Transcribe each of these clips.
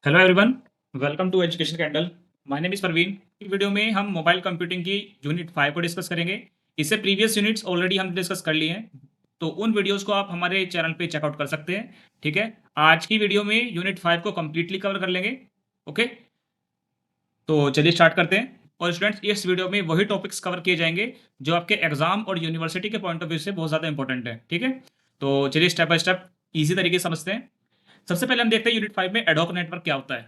Hello everyone, welcome to education candle. My name is Parveen. इस video में हम mobile computing की यूनिट 5 को डिस्कस करेंगे। इससे प्रीवियस यूनिट्स ऑलरेडी हम डिस्कस कर लिए हैं, तो उन वीडियोस को आप हमारे चैनल पे चेकआउट कर सकते हैं। ठीक है, आज की वीडियो में यूनिट 5 को कंप्लीटली कवर कर लेंगे। ओके, तो चलिए स्टार्ट करते हैं। और स्टूडेंट्स, इस वीडियो में वही टॉपिक्स कवर किए जाएंगे जो आपके एग्जाम और यूनिवर्सिटी के पॉइंट ऑफ व्यू से बहुत ज़्यादा इंपॉर्टेंट है। ठीक है, तो चलिए स्टेप बाय स्टेप ईजी तरीके से समझते हैं। सबसे पहले हम देखते हैं यूनिट 5 में एडहॉक नेटवर्क क्या होता है।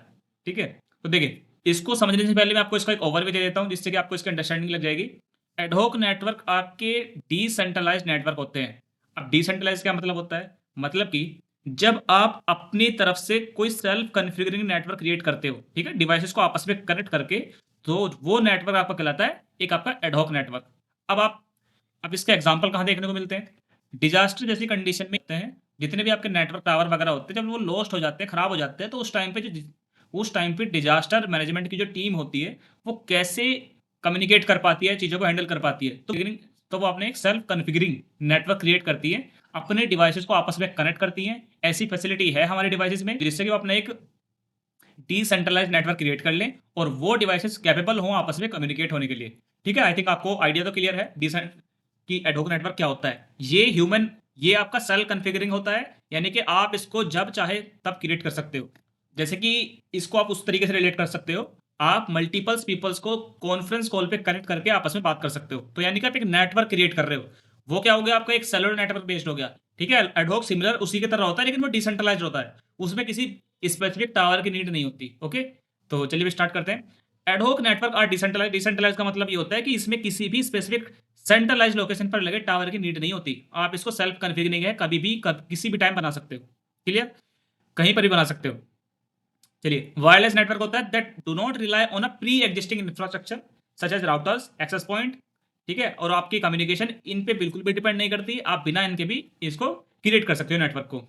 ठीक है, तो देखिए, इसको समझने से पहले मैं आपको इसका एक ओवरव्यू दे देता हूं जिससे कि आपको इसकी अंडरस्टैंडिंग लग जाएगी। एडहॉक नेटवर्क आपके डिसेंट्रलाइज्ड नेटवर्क होते हैं। अब डिसेंट्रलाइज क्या मतलब होता है? मतलब कि जब आप अपनी तरफ से कोई सेल्फ कॉन्फ़िगरिंग नेटवर्क क्रिएट करते हो, ठीक है, डिवाइसेस को आपस में कनेक्ट करके, तो वो नेटवर्क आपका कहलाता है एक आपका एडहॉक नेटवर्क। अब इसके एग्जांपल कहाँ देखने को मिलते हैं? डिजास्टर जैसी कंडीशन में होते हैं। जितने भी आपके नेटवर्क टावर वगैरह होते हैं, जब वो लॉस्ट हो जाते हैं, खराब हो जाते हैं, तो उस टाइम पे डिजास्टर मैनेजमेंट की जो टीम होती है, वो कैसे कम्युनिकेट कर पाती है, चीज़ों को हैंडल कर पाती है। तो वो अपने एक सेल्फ कॉन्फ़िगरिंग नेटवर्क क्रिएट करती है, अपने डिवाइसेस को आपस में कनेक्ट करती हैं। ऐसी फैसिलिटी है हमारे डिवाइसेस में, जिससे कि वो अपना एक डिसेंट्रलाइज्ड नेटवर्क क्रिएट कर लें और वो डिवाइसेस कैपेबल हों आपस में कम्युनिकेट होने के लिए। ठीक है, आई थिंक आपको आइडिया तो क्लियर है डिसेंट कि एडहॉक नेटवर्क क्या होता है। ये आपका सेल कॉन्फ़िगरिंग होता है, यानी कि आप इसको जब चाहे तब क्रिएट कर सकते हो। जैसे कि इसको आप उस तरीके से रिलेट कर सकते हो, आप मल्टीपल्स पीपल्स को कॉन्फ्रेंस कॉल पे कनेक्ट करके आपस में बात कर सकते हो। तो यानी कि आप एक नेटवर्क क्रिएट कर रहे हो। वो क्या हो गया? आपका एक सेलुलर नेटवर्क बेस्ड हो गया। ठीक है, एडहॉक सिमिलर उसी की तरह होता है, लेकिन वो डिसेंट्रलाइज्ड होता है। उसमें किसी स्पेसिफिक टावर की नीड नहीं होती। ओके, तो चलिए स्टार्ट करते हैं। Ad hoc network are decentralised. Decentralised का मतलब ये होता है कि इसमें किसी भी स्पेसिफिक सेंट्रलाइज्ड लोकेशन पर लगे टावर की नीड नहीं होती। आप इसको सेल्फ कॉन्फ़िगरिंग है, कभी भी किसी भी टाइम बना सकते हो। क्लियर? कहीं पर भी बना सकते हो। चलिए, वायरलेस नेटवर्क होता है that do not rely on a pre existing infrastructure such as routers, access point. ठीक है, और आपकी कम्युनिकेशन इन पे बिल्कुल भी डिपेंड नहीं करती। आप बिना इनके भी इसको क्रिएट कर सकते हो नेटवर्क को।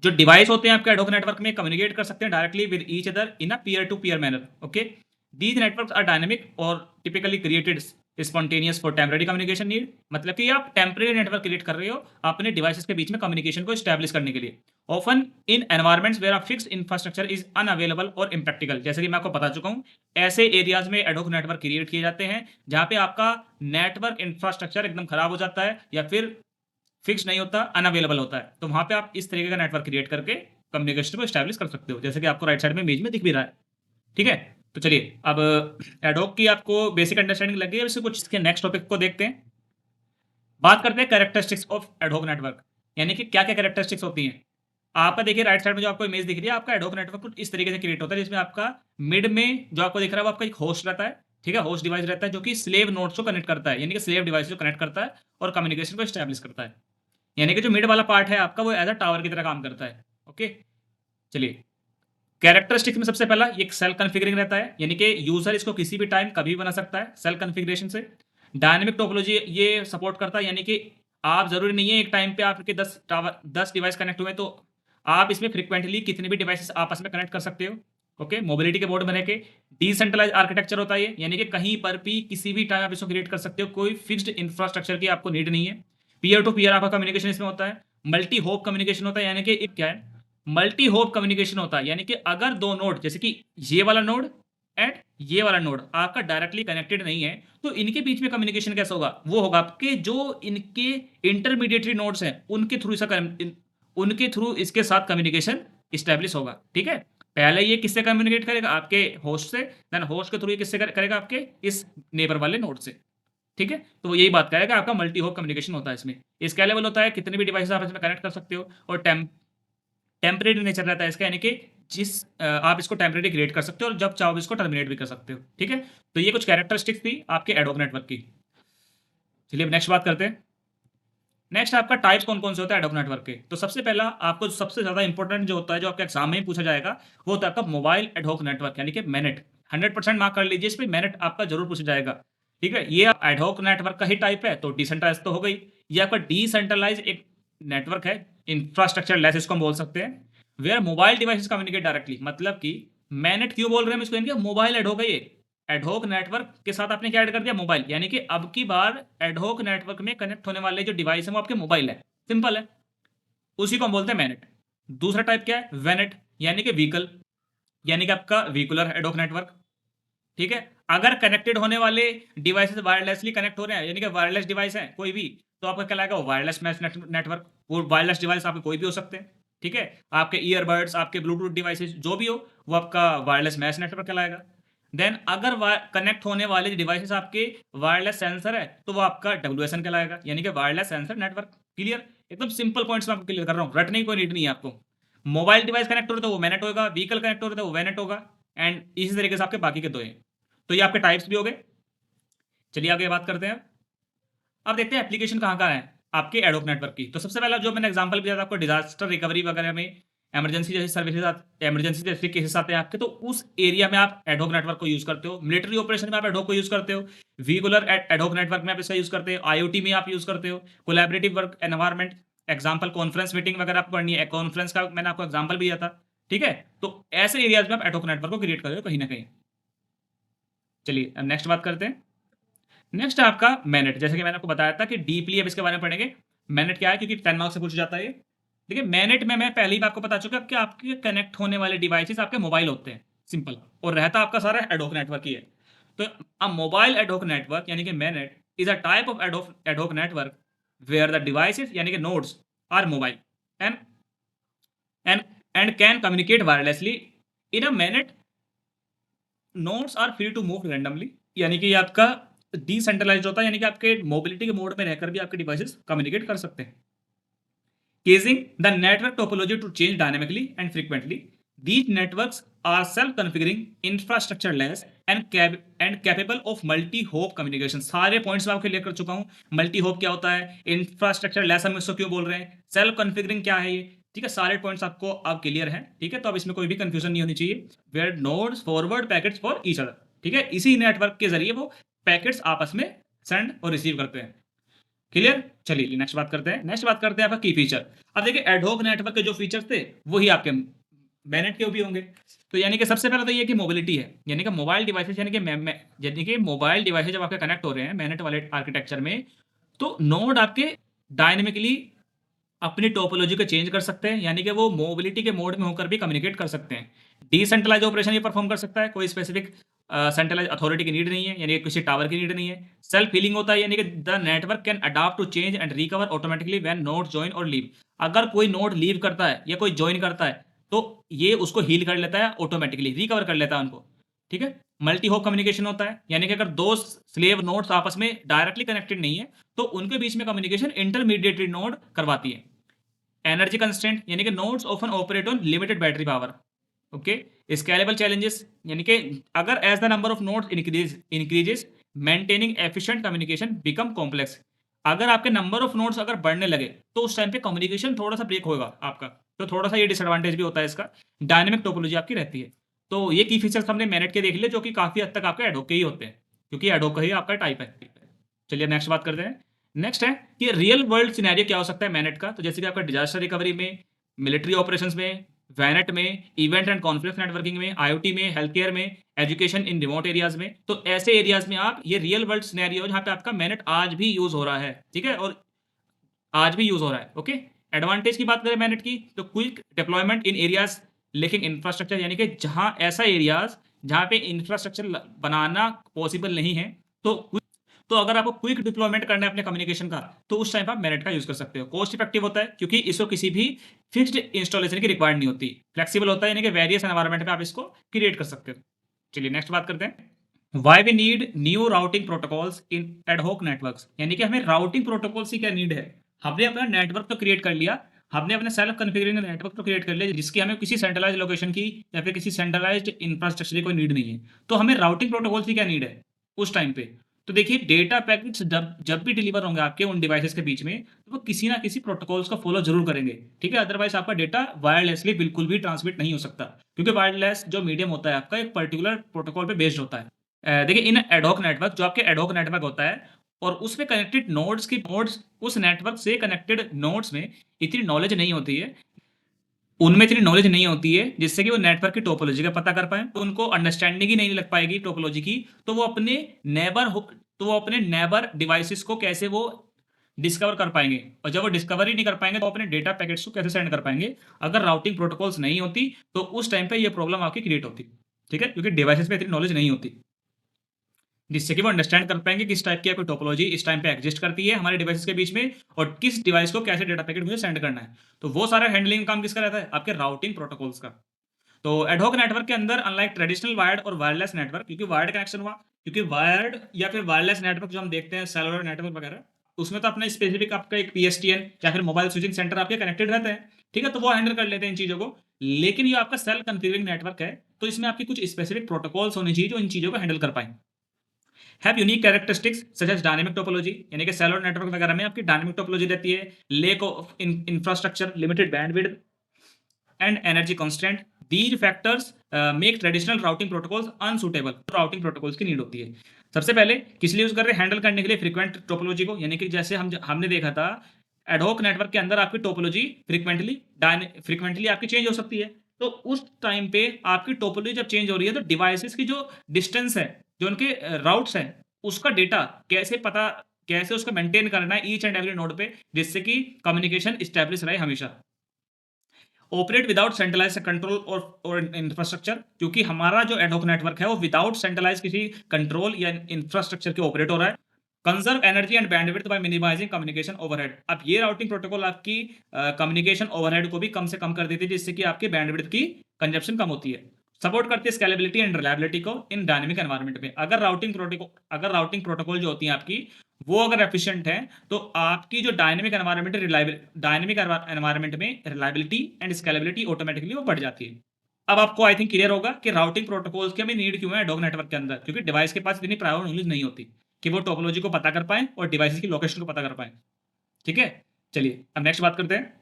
जो डिवाइस होते हैं आपके एडहॉक नेटवर्क में कम्युनिकेट कर सकते हैं directly with each other in a peer to peer manner. Okay, these networks are dynamic और typically created spontaneous for temporary communication need. मतलब कि आप टेम्पररी नेटवर्क क्रिएट कर रहे हो अपने डिवाइसेस के बीच में कम्युनिकेशन को स्टैब्लिश करने के लिए। Often in environments where a fixed infrastructure is unavailable और इम्प्रैक्टिकल। जैसे कि मैं आपको बता चुका हूँ, ऐसे एरियाज में एडहॉक नेटवर्क क्रिएट किए जाते हैं जहां पे आपका नेटवर्क इंफ्रास्ट्रक्चर एकदम खराब हो जाता है या फिर फिक्स नहीं होता, अनअवेलेबल होता है। तो वहाँ पे आप इस तरीके का नेटवर्क क्रिएट करके कम्युनिकेशन को एस्टैब्लिश कर सकते हो, जैसे कि आपको राइट साइड में इमेज में दिख भी रहा है। ठीक है, तो चलिए अब एडोब की आपको बेसिक अंडरस्टैंडिंग लग गई है। वैसे कुछ इसके नेक्स्ट टॉपिक को देखते हैं। बात करते हैं कैरेक्टरिस्टिक्स ऑफ एडहोक नेटवर्क, यानी कि क्या क्या कैरेक्टरिस्टिक्स होती हैं। आपका देखिए राइट साइड में जो आपको इमेज दिख रही है, आपका एडहोक नेटवर्क कुछ इस तरीके से क्रिएट होता है, जिसमें आपका मिड में जो आपको दिख रहा है वो आपका एक होस्ट रहता है। ठीक है, होस्ट डिवाइस रहता है जो कि स्लेव नोड्स को कनेक्ट करता है, यानी कि स्लेव डिवाइस को कनेक्ट करता है और कम्युनिकेशन को एस्टैब्लिश करता है। यानी कि जो मिड वाला पार्ट है आपका, वो एज अ टावर की तरह काम करता है। ओके, चलिए, कैरेक्टरिस्टिक्स में सबसे पहला ये सेल कॉन्फ़िगरिंग रहता है, यानी कि यूजर इसको किसी भी टाइम कभी भी बना सकता है सेल कॉन्फ़िगरेशन से। डायनेमिक टोपोलॉजी ये सपोर्ट करता है, यानी कि आप जरूरी नहीं है एक टाइम पे आपके 10 डिवाइस कनेक्ट हुए तो आप इसमें फ्रिक्वेंटली कितने भी डिवाइसेस आपस में कनेक्ट कर सकते हो। ओके, मोबिलिटी के बोर्ड में रह के डिसेंट्रलाइज आर्किटेक्चर होता है ये, यानी कि कहीं पर भी किसी भी टाइम आप इसको क्रिएट कर सकते हो, कोई फिक्स्ड इंफ्रास्ट्रक्चर की आपको नीड नहीं है। पीयर टू पीयर आपका कम्युनिकेशन इसमें होता है। मल्टी होप कम्युनिकेशन होता है, यानी कि एक क्या है, मल्टी होप कम्युनिकेशन होता है, यानी कि अगर दो नोड, जैसे कि ये वाला नोड एंड ये वाला नोड आपका डायरेक्टली कनेक्टेड नहीं है, तो इनके बीच में कम्युनिकेशन कैसा होगा? वो होगा आपके जो इनके इंटरमीडिएटरी नोड्स हैं उनके थ्रू इसके साथ कम्युनिकेशन स्टैब्लिश होगा। ठीक है, पहले ये किससे कम्युनिकेट करेगा? आपके होस्ट से। देन होस्ट के थ्रू ये किससे करेगा? आपके इस नेबर वाले नोड से। ठीक है, तो वो यही बात करेगा, आपका मल्टी होप कम्युनिकेशन होता है इसमें। स्केलेबल होता है, कितने भी डिवाइस आप इसमें कनेक्ट कर सकते हो। और टेम्परेरी नेचर रहता है इसका, यानी कि आप इसको टेम्परेरी क्रिएट कर सकते हो और जब चाहो इसको टर्मिनेट भी कर सकते हो। ठीक है, तो ये कुछ कैरेक्टरिस्टिक्स थी आपके एडोब नेटवर्क की। चलिए अब नेक्स्ट बात करते हैं। नेक्स्ट आपका टाइप्स कौन कौन से होता है एडोब नेटवर्क के। तो सबसे पहला आपको सबसे ज्यादा इंपॉर्टेंट जो होता है, जो आपके एग्जाम में ही पूछा जाएगा, वो होता है आपका मोबाइल एडोब नेटवर्क, यानी कि मैनेट। 100% मार्क कर लीजिए, इस पर मैनेट आपका जरूर पूछा जाएगा। ठीक है, ये एडोब नेटवर्क का ही टाइप है, तो डिसेंट्रलाइज तो हो गई। ये आपका डिसेंट्रलाइज एक नेटवर्क है, इंफ्रास्ट्रक्चर लेस इसको हम बोल सकते हैं, where mobile devices communicate directly. मतलब कि मैनेट क्यों बोल रहे हैं हम इसको, इनके मोबाइल एडोब है ये। एडहोक नेटवर्क के साथ आपने क्या ऐड कर दिया? मोबाइल, यानी कि अब की बार एडहोक नेटवर्क में कनेक्ट होने वाले जो डिवाइस है वो आपके मोबाइल है। सिंपल है, उसी को हम बोलते हैं मैनेट। दूसरा टाइप क्या है? वेनेट, यानी कि व्हीकल। यानी कि आपका व्हीकुलर एडहॉक नेटवर्क, ठीक है। अगर कनेक्टेड होने वाले डिवाइसेस वायरलेसली कनेक्ट हो रहे हैं, यानी कि वायरलेस डिवाइस है कोई भी, तो आपका कहलाएगा वायरलेस मैश नेटवर्क। वो वायरलेस डिवाइस आपके कोई भी हो सकते हैं, ठीक है। आपके ईयरबड्स, आपके ब्लूटूथ डिवाइसेस जो भी हो, वो आपका वायरलेस मैश नेटवर्क कहलाएगा। देन अगर कनेक्ट होने वाले डिवाइसेस आपके वायरलेस सेंसर है, तो वो आपका WSN कहलाएगा, यानी कि वायरलेस सेंसर नेटवर्क। क्लियर? एकदम सिंपल पॉइंट्स में आपको क्लियर कर रहा हूँ, रटने की कोई नीड नहीं है आपको। मोबाइल डिवाइस कनेक्ट हो रहा है तो वो मैनेट होगा, व्हीकल कनेक्ट हो रहा है तो वो वेनेट होगा, एंड इसी तरीके से आपके बाकी के दो हैं। तो ये आपके टाइप्स भी हो गए। चलिए आगे बात करते हैं। अब देखते हैं एप्लीकेशन कहाँ कहाँ है आपके एडोब नेटवर्क की। तो सबसे पहला जो मैंने एग्जांपल दिया था आपको, डिजास्टर रिकवरी वगैरह में, इमरजेंसी जैसी सर्विसेज, इमरजेंसी जैसे केसेस आते हैं आपके, तो उस एरिया में आप एडोब नेटवर्क को यूज करते हो। मिलिट्री ऑपरेशन में आप एडोब को यूज करते हो। व्हीकुलर एडोब नेटवर्क में आप इसका यूज करते हो। IoT में आप यूज करते हो। Collaborative work environment, example conference meeting वगैरह आपको पढ़नी है, कॉन्फ्रेंस का मैंने आपको एग्जाम्पल भी दिया था, ठीक है। तो ऐसे एरियाज में आप एडोब नेटवर्क को क्रिएट कर रहे हो कहीं ना कहीं। चलिए अब नेक्स्ट बात करते हैं। नेक्स्ट है आपका मैनेट। जैसे कि मैंने आपको बताया था कि डीपली अब इसके बारे में पढ़ेंगे। मैनेट क्या है, क्योंकि 10 मार्क्स से पूछा जाता है ये। देखिए मैनेट में मैं पहले ही आपको बता चुका कि आपके कनेक्ट होने वाले डिवाइसेस आपके मोबाइल होते हैं, सिंपल, और रहता आपका सारा एडोक नेटवर्क ही है। तो अ मोबाइल एडोक नेटवर्क यानी कि MANET is a type of ad hoc network where the devices यानी कि nodes are mobile and and and can communicate wirelessly in a MANET. Nodes are free to move randomly, यानी कि ये आपका decentralised होता है, यानी कि आपके मोबिलिटी के मोड में रहकर भी आपके डिवाइसेस कम्युनिकेट कर सकते हैं। Casing the network topology to change dynamically and frequently. These networks are self-configuring, infrastructure-less, and capable of multi-hop communication. सारे पॉइंट्स मैं आपको क्लियर कर चुका हूँ। मल्टी-होप क्या होता है, इंफ्रास्ट्रक्चर-लेस हम इसको क्यों बोल रहे हैं, सेल्फ कॉन्फ़िगरिंग क्या है ये, ठीक है। सारे पॉइंट्स आपको अब क्लियर हैं, ठीक है। तो अब इसमें कोई भी कंफ्यूजन नहीं होनी चाहिए। Where nodes forward packets for each other, ठीक है। इसी नेटवर्क के जरिए वो पैकेट्स आपस में सेंड और रिसीव करते हैं। क्लियर? चलिए नेक्स्ट बात करते हैं। नेक्स्ट बात करते हैं आपका की फीचर। अब देखिए एडहोक नेटवर्क के जो फीचर्स थे वही आपके मैनेट के भी होंगे। तो यानी कि सबसे पहले तो ये कि मोबिलिटी है, यानी कि मोबाइल डिवाइसेस, यानी कि मोबाइल डिवाइसेस जब आपके कनेक्ट हो रहे हैं मैनेट वाले आर्किटेक्चर में, तो नोड आपके डायनेमिकली अपनी टोपोलॉजी को चेंज कर सकते हैं, यानी कि वो मोबिलिटी के मोड में होकर भी कम्युनिकेट कर सकते हैं। डिसेंट्रलाइज ऑपरेशन ये परफॉर्म कर सकता है, कोई स्पेसिफिक सेंट्रलाइज अथॉरिटी की नीड नहीं है, यानी कि किसी टावर की नीड नहीं है। सेल्फ हीलिंग होता है, यानी कि the network can adapt to change and recover automatically when node join और लीव। अगर कोई नोड लीव करता है या कोई ज्वाइन करता है तो ये उसको हील कर लेता है, ऑटोमेटिकली रिकवर कर लेता है उनको, ठीक है। मल्टी होप कम्युनिकेशन होता है, यानी कि अगर दो स्लेव नोड्स आपस में डायरेक्टली कनेक्टेड नहीं है तो उनके बीच में कम्युनिकेशन इंटरमीडिएटरी नोड करवाती है। एनर्जी कंस्टेंट, यानी कि nodes often operate on limited battery power, okay. Scalable challenges, यानी कि अगर as the number of nodes increases maintaining efficient communication become complex. अगर आपके नंबर ऑफ नोड्स अगर बढ़ने लगे तो उस टाइम पे कम्युनिकेशन थोड़ा सा ब्रेक होगा आपका, तो थोड़ा सा ये डिसएडवांटेज भी होता है इसका। डायनेमिक टोपोलॉजी आपकी रहती है। तो ये की फीचर्स हमने मैनेट के देख लिए, जो कि काफी हद तक आपके एडोब के ही होते हैं, क्योंकि एडोब का ही आपका टाइप है। चलिए नेक्स्ट बात करते हैं। नेक्स्ट है कि रियल वर्ल्ड सिनेरियो क्या हो सकता है मैनेट का। तो जैसे कि आपका डिजास्टर रिकवरी में, मिलिट्री ऑपरेशंस में, वैनेट में, इवेंट एंड कॉन्फ्रेंस नेटवर्किंग में, IoT में, हेल्थ केयर में, एजुकेशन इन रिमोट एरियाज में। तो ऐसे एरियाज में आप ये रियल वर्ल्ड सिनेरियो जहाँ पे आपका मैनेट आज भी यूज हो रहा है, ठीक है, और आज भी यूज हो रहा है, ओके। एडवांटेज की बात करें मैनेट की, तो क्विक डिप्लॉयमेंट इन एरियाज लेकिन इंफ्रास्ट्रक्चर, यानी कि जहाँ ऐसा एरियाज जहाँ पे इंफ्रास्ट्रक्चर बनाना पॉसिबल नहीं है, तो अगर आपको क्विक डिप्लॉयमेंट करना है अपने कम्युनिकेशन का, तो उस टाइम आप मैनेट का यूज कर सकते हो। कॉस्ट इफेक्टिव होता है क्योंकि इसको किसी भी फिक्स्ड इंस्टॉलेशन की रिक्वायर्ड नहीं होती। फ्लेक्सिबल होता है, यानी कि वेरियस एनवायरनमेंट में आप इसको क्रिएट कर सकते हो। चलिए नेक्स्ट बात करते हैं। Why we need new routing protocols in ad hoc networks, यानी कि हमें राउटिंग प्रोटोकॉल्स की क्या नीड है। हमने अपना नेटवर्क तो क्रिएट कर लिया, हमने अपने सेल्फ कॉन्फ़िगरिंग नेटवर्क तो क्रिएट कर लिया, जिसकी हमें किसी सेंट्रलाइज लोकेशन की या फिर किसी सेंट्रलाइज्ड इंफ्रास्ट्रक्चर की कोई नीड नहीं है। तो हमें राउटिंग प्रोटोकॉल्स की क्या नीड है उस टाइम पे। तो देखिए डेटा पैकेट्स जब जब भी डिलीवर होंगे आपके उन डिवाइसेस के बीच में, तो वो किसी ना किसी प्रोटोकॉल्स को फॉलो जरूर करेंगे, ठीक है। अदरवाइज आपका डेटा वायरलेसली बिल्कुल भी ट्रांसमिट नहीं हो सकता, क्योंकि वायरलेस जो मीडियम होता है आपका एक पर्टिकुलर प्रोटोकॉल पे बेस्ड होता है। देखिए इन एडहॉक नेटवर्क, जो आपके एडहॉक नेटवर्क होता है और उसमें कनेक्टेड नोड्स उस नेटवर्क से कनेक्टेड नोड्स में इतनी नॉलेज नहीं होती है, उनमें इतनी नॉलेज नहीं होती है जिससे कि वो नेटवर्क की टोपोलॉजी का पता कर पाए। तो उनको अंडरस्टैंडिंग ही नहीं लग पाएगी टोपोलॉजी की, तो वो अपने नेबर डिवाइसेस को कैसे वो डिस्कवर कर पाएंगे, और जब वो डिस्कवर ही नहीं कर पाएंगे तो अपने डेटा पैकेट्स को कैसे सेंड कर पाएंगे? अगर राउटिंग प्रोटोकॉल्स नहीं होती तो उस टाइम पे ये प्रॉब्लम आपकी क्रिएट होती। ठीक है, क्योंकि डिवाइसेस पे इतनी नॉलेज नहीं होती जिससे कि वो अंडरस्टैंड कर पाएंगे किस टाइप की आपकी टोपोलॉजी इस टाइम पे एग्जिस्ट करती है हमारे डिवाइसेस के बीच में, और किस डिवाइस को कैसे डेटा पैकेट मुझे सेंड करना है। तो वो सारा हैंडलिंग काम किसका रहता है? आपके राउटिंग प्रोटोकॉल्स का। तो एडहॉक नेटवर्क के अंदर अनलाइक ट्रेडिशनल वायर्ड और वायरलेस नेटवर्क, क्योंकि वायर्ड कनेक्शन हुआ, क्योंकि वायर्ड या फिर वायरलेस नेटवर्क जो हम देखते हैं सेलुलर नेटवर्क वगैरह, उसमें तो अपना स्पेसिफिक आपका एक पीएसटीएन या फिर मोबाइल स्विचिंग सेंटर आपके कनेक्टेड रहते हैं। ठीक है, तो वो हैंडल कर लेते हैं इन चीज़ों को। लेकिन ये आपका सेल कॉन्फ़िगरिंग नेटवर्क है, तो इसमें आपकी कुछ स्पेसिफिक प्रोटोकॉल्स होने चाहिए जो इन चीज़ों को हैंडल कर पाएं। Have unique characteristics such as dynamic topology, यानी कि सेलुलर नेटवर्क वगैरह में आपकी डायनेमिक टोपोलॉजी रहती है, lake of infrastructure, limited bandwidth and energy constraint. These factors make traditional routing protocols unsuitable. Routing protocols की नीड होती है। सबसे पहले किस लिए यूज कर रहे हैं? हैंडल करने के लिए फ्रीक्वेंट टोपोलॉजी को, यानी कि जैसे हमने देखा था एडहॉक नेटवर्क के अंदर आपकी टोपोलॉजी फ्रीक्वेंटली आपकी चेंज हो सकती है। तो उस टाइम पे आपकी टोपोलॉजी जब चेंज हो रही है तो डिवाइसेस की जो डिस्टेंस है, जो उनके राउट्स हैं, उसका डेटा कैसे उसको मेंटेन करना है ईच एंड एवरी नोड पे, जिससे कि कम्युनिकेशन स्टैब्लिश रहे हमेशा। ऑपरेट विदाउट सेंट्रलाइज कंट्रोल और इंफ्रास्ट्रक्चर, क्योंकि हमारा जो एडहॉक नेटवर्क है वो विदाउट सेंट्रलाइज किसी कंट्रोल या इंफ्रास्ट्रक्चर के ऑपरेट हो रहा है। Conserve energy and bandwidth by minimising communication overhead. अब ये राउटिंग प्रोटोकॉल आपकी कम्युनिकेशन ओवरहेड को भी कम से कम कर देती है, जिससे कि आपकी बैंडविड्थ की कंजप्शन कम होती है। सपोर्ट करती है स्केलेबिलिटी एंड रिलायबिलिटी को इन डायनेमिक एनवायरनमेंट में। अगर राउटिंग प्रोटोकॉल जो होती है आपकी वो अगर एफिशिएंट है तो आपकी जो डायनेमिक एनवायरनमेंट में रिलायबिलिटी एंड स्केलेबिलिटी ऑटोमेटिकली वो बढ़ जाती है। अब आपको आई थिंक क्लियर होगा कि राउटिंग प्रोटोकॉल्स की हमें नीड क्यों है एडहॉक नेटवर्क के अंदर, क्योंकि डिवाइस के पास इतनी प्रायोर नॉलेज नहीं होती कि वो टोपोलॉजी को पता कर पाए और डिवाइस की लोकेशन को पता कर पाए। ठीक है, चलिए अब नेक्स्ट बात करते हैं।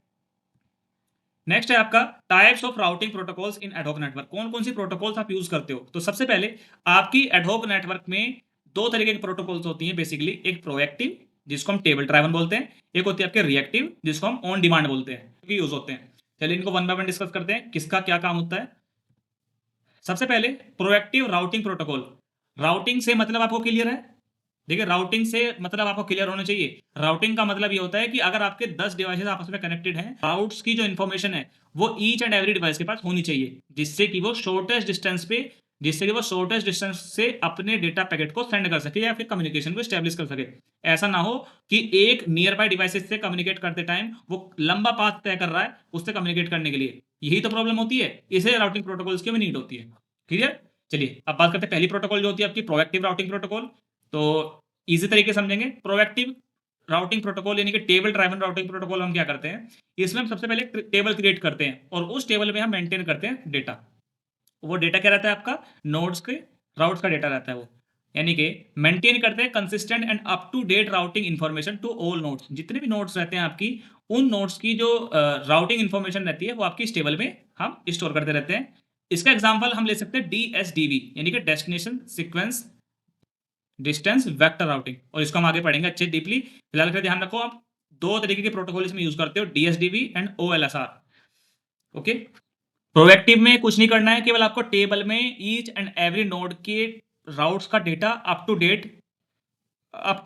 नेक्स्ट है आपका types of routing protocols in ad hoc network. कौन कौन सी प्रोटोकॉल्स आप यूज करते हो? तो सबसे पहले आपकी एडहॉक नेटवर्क में दो तरीके की प्रोटोकॉल्स होती हैं बेसिकली। एक प्रोएक्टिव जिसको हम टेबल ड्राइवन बोलते हैं, एक होती है आपके रिएक्टिव जिसको हम ऑन डिमांड बोलते हैं, यूज होते हैं। चलिए इनको वन बाय वन डिस्कस करते हैं किसका क्या काम होता है। सबसे पहले प्रोएक्टिव राउटिंग प्रोटोकॉल। राउटिंग से मतलब आपको क्लियर है? देखिए राउटिंग से मतलब आपको क्लियर होना चाहिए। राउटिंग का मतलब ये होता है कि अगर आपके 10 डिवाइसेस आपस में कनेक्टेड हैं, राउट्स की जो इन्फॉर्मेशन है वो ईच एंड एवरी डिवाइस के पास होनी चाहिए, जिससे कि वो शॉर्टेस्ट डिस्टेंस से अपने डेटा पैकेट को सेंड कर सके या फिर कम्युनिकेशन को स्टैब्लिश कर सके। ऐसा ना हो कि एक नियर बाय डिवाइसेस से कम्युनिकेट करते टाइम वो लंबा पाथ तय कर रहा है उससे कम्युनिकेट करने के लिए। यही तो प्रॉब्लम होती है, इसे राउटिंग प्रोटोकॉल्स की हमें नीड होती है। क्लियर? चलिए अब बात करते हैं पहली प्रोटोकॉल जो होती है आपकी प्रोएक्टिव राउटिंग प्रोटोकॉल। तो इजी तरीके समझेंगे। प्रोएक्टिव राउटिंग प्रोटोकॉल यानी कि टेबल ड्राइवन राउटिंग प्रोटोकॉल हम क्या करते हैं, इसमें हम सबसे पहले टेबल क्रिएट करते हैं और उस टेबल में हम मेंटेन करते हैं डेटा। वो डेटा क्या रहता है आपका? नोड्स के राउट्स का डेटा रहता है वो, यानी कि मेंटेन करते हैं consistent and up to date routing information to all nodes. जितने भी नोड्स रहते हैं आपकी, उन नोड्स की जो राउटिंग इन्फॉर्मेशन रहती है वो आपकी इस टेबल में हम स्टोर करते रहते हैं। इसका एग्जांपल हम ले सकते हैं DSDV यानी कि destination sequence distance vector routing, और इसको हम आगे पढ़ेंगे अच्छे डीपली। फिलहाल का ध्यान रखो, आप दो तरीके के प्रोटोकॉल इसमें यूज करते हो, DSDV and OLSR। Okay, proactive में कुछ नहीं करना है, केवल आपको टेबल में ईच एंड एवरी नोड के राउट्स का data up to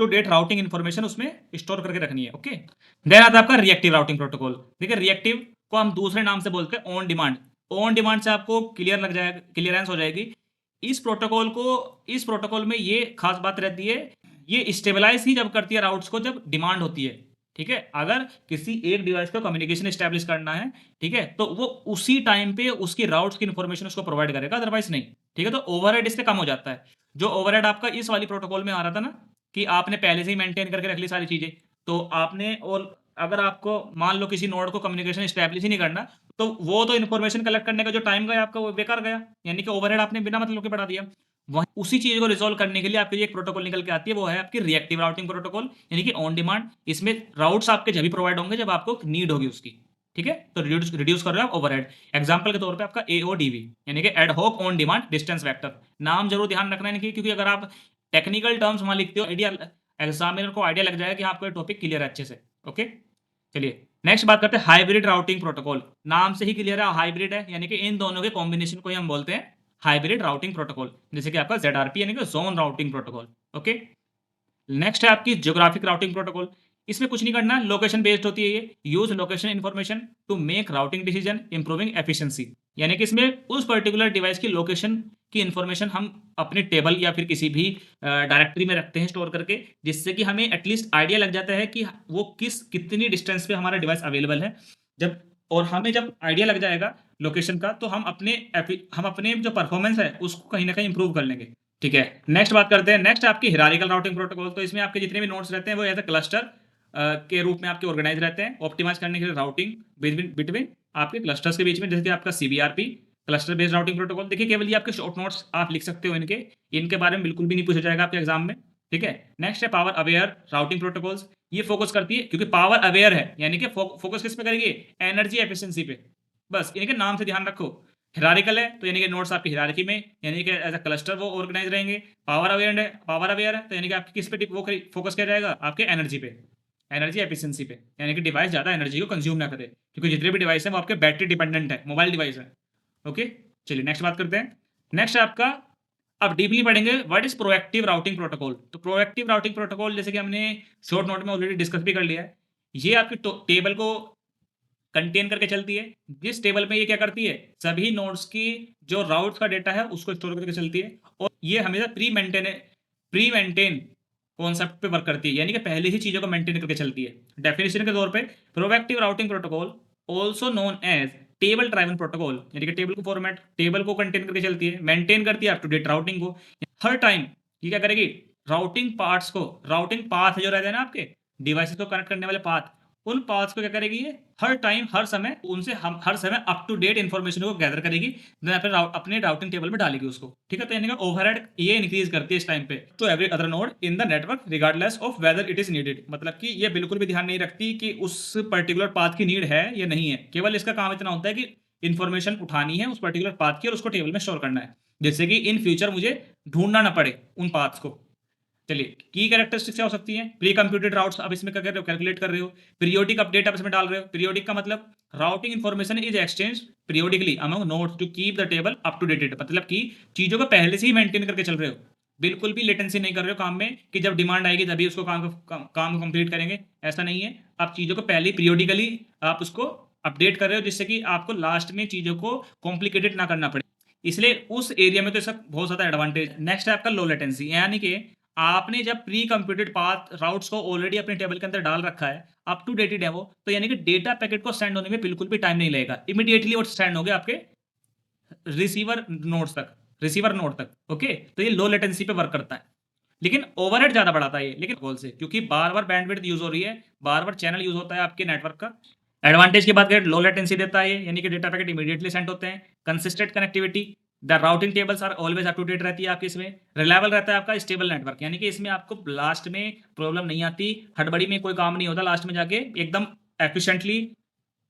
date routing information उसमें स्टोर करके रखनी है। ओके, देन आता है आपका रिएक्टिव राउटिंग प्रोटोकॉल। देखिए रिएक्टिव को हम दूसरे नाम से बोलते हैं ऑन डिमांड। ऑन डिमांड से आपको क्लियरेंस हो जाएगी। इस प्रोटोकॉल में ये खास बात रहती है, ये स्टेबलाइज ही जब करती है राउट्स को जब डिमांड होती है। ठीक है, अगर किसी एक डिवाइस को कम्युनिकेशन स्टैब्लिश करना है, ठीक है, तो वो उसी टाइम पे उसकी राउट्स की इन्फॉर्मेशन उसको प्रोवाइड करेगा, अदरवाइज नहीं। ठीक है, तो ओवरहेड इससे कम हो जाता है। जो ओवरहेड आपका इस वाली प्रोटोकॉल में आ रहा था ना कि आपने पहले से ही मेंटेन करके रख ली सारी चीजें, तो आपने, और अगर आपको मान लो किसी नोड को कम्युनिकेशन स्टैब्लिश ही नहीं करना, तो वो तो इन्फॉर्मेशन कलेक्ट करने का जो टाइम गया आपका वो बेकार गया, यानी कि ओवरहेड आपने बिना मतलब के बढ़ा दिया। वहीं उसी चीज को रिजोल्व करने के लिए आपके लिए एक प्रोटोकॉल निकल के आती है, वो है आपकी रिएक्टिव राउटिंग प्रोटोकॉल, यानी कि ऑन डिमांड। इसमें राउट्स आपके जब भी प्रोवाइड होंगे जब आपको नीड होगी उसकी। ठीक है, तो रिड्यूस कर रहे हो आप ओवरहेड। एग्जांपल के तौर पे आपका AODV यानी कि ad hoc on demand distance vector. नाम जरूर ध्यान रखना है, क्योंकि अगर आप टेक्निकल टर्म्स वहां लिखते हो, एग्जामिनर को आइडिया लग जाएगा कि आपको टॉपिक क्लियर है अच्छे से। ओके, चलिए नेक्स्ट बात करते हैं हाइब्रिड राउटिंग प्रोटोकॉल। नाम से ही क्लियर है, हाइब्रिड है, यानी कि इन दोनों के कॉम्बिनेशन को ही हम बोलते हैं हाइब्रिड राउटिंग प्रोटोकॉल, जैसे कि आपका ZRP यानी कि zone routing protocol. Okay, next है आपकी ज्योग्राफिक राउटिंग प्रोटोकॉल। इसमें कुछ नहीं करना, लोकेशन बेस्ड होती है ये। Use location information to make routing decision improving efficiency, यानी कि इसमें उस पर्टिकुलर डिवाइस की लोकेशन की इन्फॉर्मेशन हम अपने टेबल या फिर किसी भी डायरेक्टरी में रखते हैं स्टोर करके, जिससे कि हमें एटलीस्ट आइडिया लग जाता है कि वो कितनी डिस्टेंस पे हमारा डिवाइस अवेलेबल है। जब और हमें जब आइडिया लग जाएगा लोकेशन का, तो हम अपने जो परफॉर्मेंस है उसको कहीं ना कहीं इंप्रूव कर लेंगे। ठीक है, नेक्स्ट बात करते हैं। नेक्स्ट आपकी हिरारिकल राउटिंग प्रोटोकॉल। तो इसमें आपके जितने भी नोड्स रहते हैं वो एज अ क्लस्टर के रूप में आपके ऑर्गेनाइज रहते हैं, ऑप्टिमाइज करने के लिए राउटिंग बिटवीन आपके क्लस्टर्स के बीच में, जैसे कि आपका सीबीआरपी, क्लस्टर बेस्ड राउटिंग प्रोटोकॉल। देखिए, केवल ये आपके शॉर्ट नोट्स आप लिख सकते हो, इनके बारे में बिल्कुल भी नहीं पूछा जाएगा आपके एग्जाम में। ठीक है, नेक्स्ट है पावर अवेयर राउटिंग प्रोटोकॉल्स। ये फोकस करती है, क्योंकि पावर अवेयर है, यानी कि फोकस किस पे करेगी, एनर्जी एफिशिएंसी पे। बस इनके नाम से ध्यान रखो। हिरारिकल है तो यानी कि नोट्स आपकी हिरारिकी में, यानी कि एज अ क्लस्टर वो ऑर्गेनाइज रहेंगे। पावर अवेयर है तो यानी कि आपकी किस पे वो फोकस किया जाएगा, आपके एनर्जी पे, एनर्जी एफिशिएंसी पे, यानी कि डिवाइस ज़्यादा एनर्जी को कंज्यूम ना करे, क्योंकि जितने भी डिवाइस हैं वो आपके बैटरी डिपेंडेंट है, मोबाइल डिवाइस है। ओके, चलिए नेक्स्ट बात करते हैं। नेक्स्ट आपका, अब डीपली पढ़ेंगे what is proactive routing protocol. तो प्रोएक्टिव राउटिंग प्रोटोकॉल, जैसे कि हमने शॉर्ट नोट में ऑलरेडी डिस्कस भी कर लिया है, ये आपकी टेबल को कंटेन करके चलती है। जिस टेबल में ये क्या करती है, सभी नोड्स की जो राउट्स का डेटा है उसको स्टोर करके चलती है, और ये हमेशा प्री मेंटेन कॉन्सेप्ट पे वर्क करती है, यानी कि पहले ही चीज़ों को मेंटेन करके चलती है। डेफिनेशन के तौर पे, proactive routing protocol also known as table driven protocol, यानी कि टेबल को कंटेन करके चलती है, मेंटेन करती है अप टू डेट राउटिंग को। हर टाइम ये क्या करेगी, राउटिंग पाथ जो रहते हैं ना आपके डिवाइसेस को कनेक्ट करने वाले पाथ, उन पाथ्स को क्या करेगी ये, हर टाइम हर समय उनसे हम हर समय अप टू डेट इन्फॉर्मेशन को गैदर करेगी, देन अपने राउटिंग टेबल में डालेगी उसको। ठीक है, तो यानी कि ओवरहेड ये इंक्रीज करती है इस टाइम पे तो every other node in the network regardless of whether it is needed. मतलब कि ये बिल्कुल भी ध्यान नहीं रखती कि उस पर्टिकुलर पाथ की नीड है या नहीं है, केवल इसका काम इतना होता है कि इन्फॉर्मेशन उठानी है उस पर्टिकुलर पाथ की और उसको टेबल में स्टोर करना है, जिससे कि इन फ्यूचर मुझे ढूंढना ना पड़े उन पाथ्स को। चलिए, की कैरेक्टरिस्टिक्स क्या हो सकती हैं, प्री कंप्यूटेड राउट्स अब इसमें क्या कर रहे हो, कैलकुलेट कर रहे हो। पीरियोडिक अपडेट आप इसमें डाल रहे हो। पीरियोडिक का मतलब routing information is exchange periodically among nodes to keep the table up to dated, मतलब कि चीज़ों को पहले से ही मेंटेन करके चल रहे हो, बिल्कुल भी लेटेंसी नहीं कर रहे हो काम में कि जब डिमांड आएगी तभी उसको काम कंप्लीट करेंगे, ऐसा नहीं है। आप चीज़ों को पहले पीरियोडिकली आप उसको अपडेट कर रहे हो, जिससे कि आपको लास्ट में चीज़ों को कॉम्प्लिकेटेड ना करना पड़े, इसलिए उस एरिया में तो इसका बहुत ज़्यादा एडवांटेज। नेक्स्ट है आपका लो लेटेंसी, यानी कि आपने जब प्री कंप्यूटेड पाथ राउट्स को ऑलरेडी अपने टेबल के अंदर डाल रखा है, अप टू डेटेड है वो, तो यानी कि डेटा पैकेट को सेंड होने में बिल्कुल भी टाइम नहीं लगेगा, इमीडिएटली वो सेंड हो गया आपके रिसीवर नोड तक। ओके, तो ये लो लेटेंसी पे वर्क करता है, लेकिन ओवरहेड ज़्यादा बढ़ाता है ये, लेकिन गोल से, क्योंकि बार बार बैंडविड्थ यूज हो रही है, बार बार चैनल यूज होता है आपके नेटवर्क का। एडवांटेज की बात करें, लो लेटेंसी देता है ये, यानी कि डेटा पैकेट इमीडिएटली सेंड होते हैं। Consistent connectivity, the routing tables are always up to date रहती है आपकी इसमें। रिलायबल रहता है आपका स्टेबल नेटवर्क, यानी कि इसमें आपको लास्ट में प्रॉब्लम नहीं आती, हड़बड़ी में कोई काम नहीं होता, लास्ट में जाके एकदम एफिशिएंटली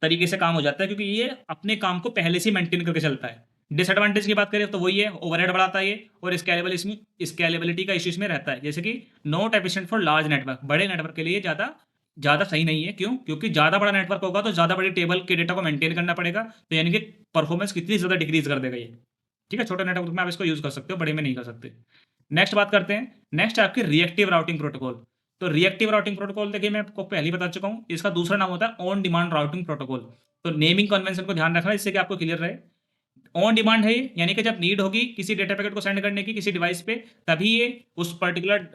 तरीके से काम हो जाता है, क्योंकि ये अपने काम को पहले से मेंटेन करके चलता है। डिसएडवांटेज की बात करें तो वही है, ओवरहेड बढ़ाता है ये, और स्केलेबिलिटी का इशू इसमें रहता है, जैसे कि not efficient for large network, बड़े नेटवर्क के लिए ज़्यादा ज़्यादा सही नहीं है। क्यों? क्योंकि ज़्यादा बड़ा नेटवर्क होगा तो ज़्यादा बड़ी टेबल के डेटा को मेंटेन करना पड़ेगा, तो यानी कि परफॉर्मेंस कितनी ज़्यादा डिक्रीज कर देगा ये। ठीक है, छोटे नेटवर्क में आप इसको यूज़ कर सकते हो, बड़े में नहीं कर सकते। नेक्स्ट बात करते हैं। नेक्स्ट है आपकी रिएक्टिव राउटिंग प्रोटोकॉल। तो रिएक्टिव राउटिंग प्रोटोकॉल देखिए, मैं आपको पहले ही बता चुका हूँ, इसका दूसरा नाम होता है ऑन डिमांड राउटिंग प्रोटोकॉल। तो नेमिंग कन्वेंशन को ध्यान रखना, इससे कि आपको क्लियर रहे। ऑन डिमांड है ये, यानी कि जब नीड होगी किसी डेटा पैकेट को सेंड करने की किसी डिवाइस पे, तभी ये उस पर्टिकुलर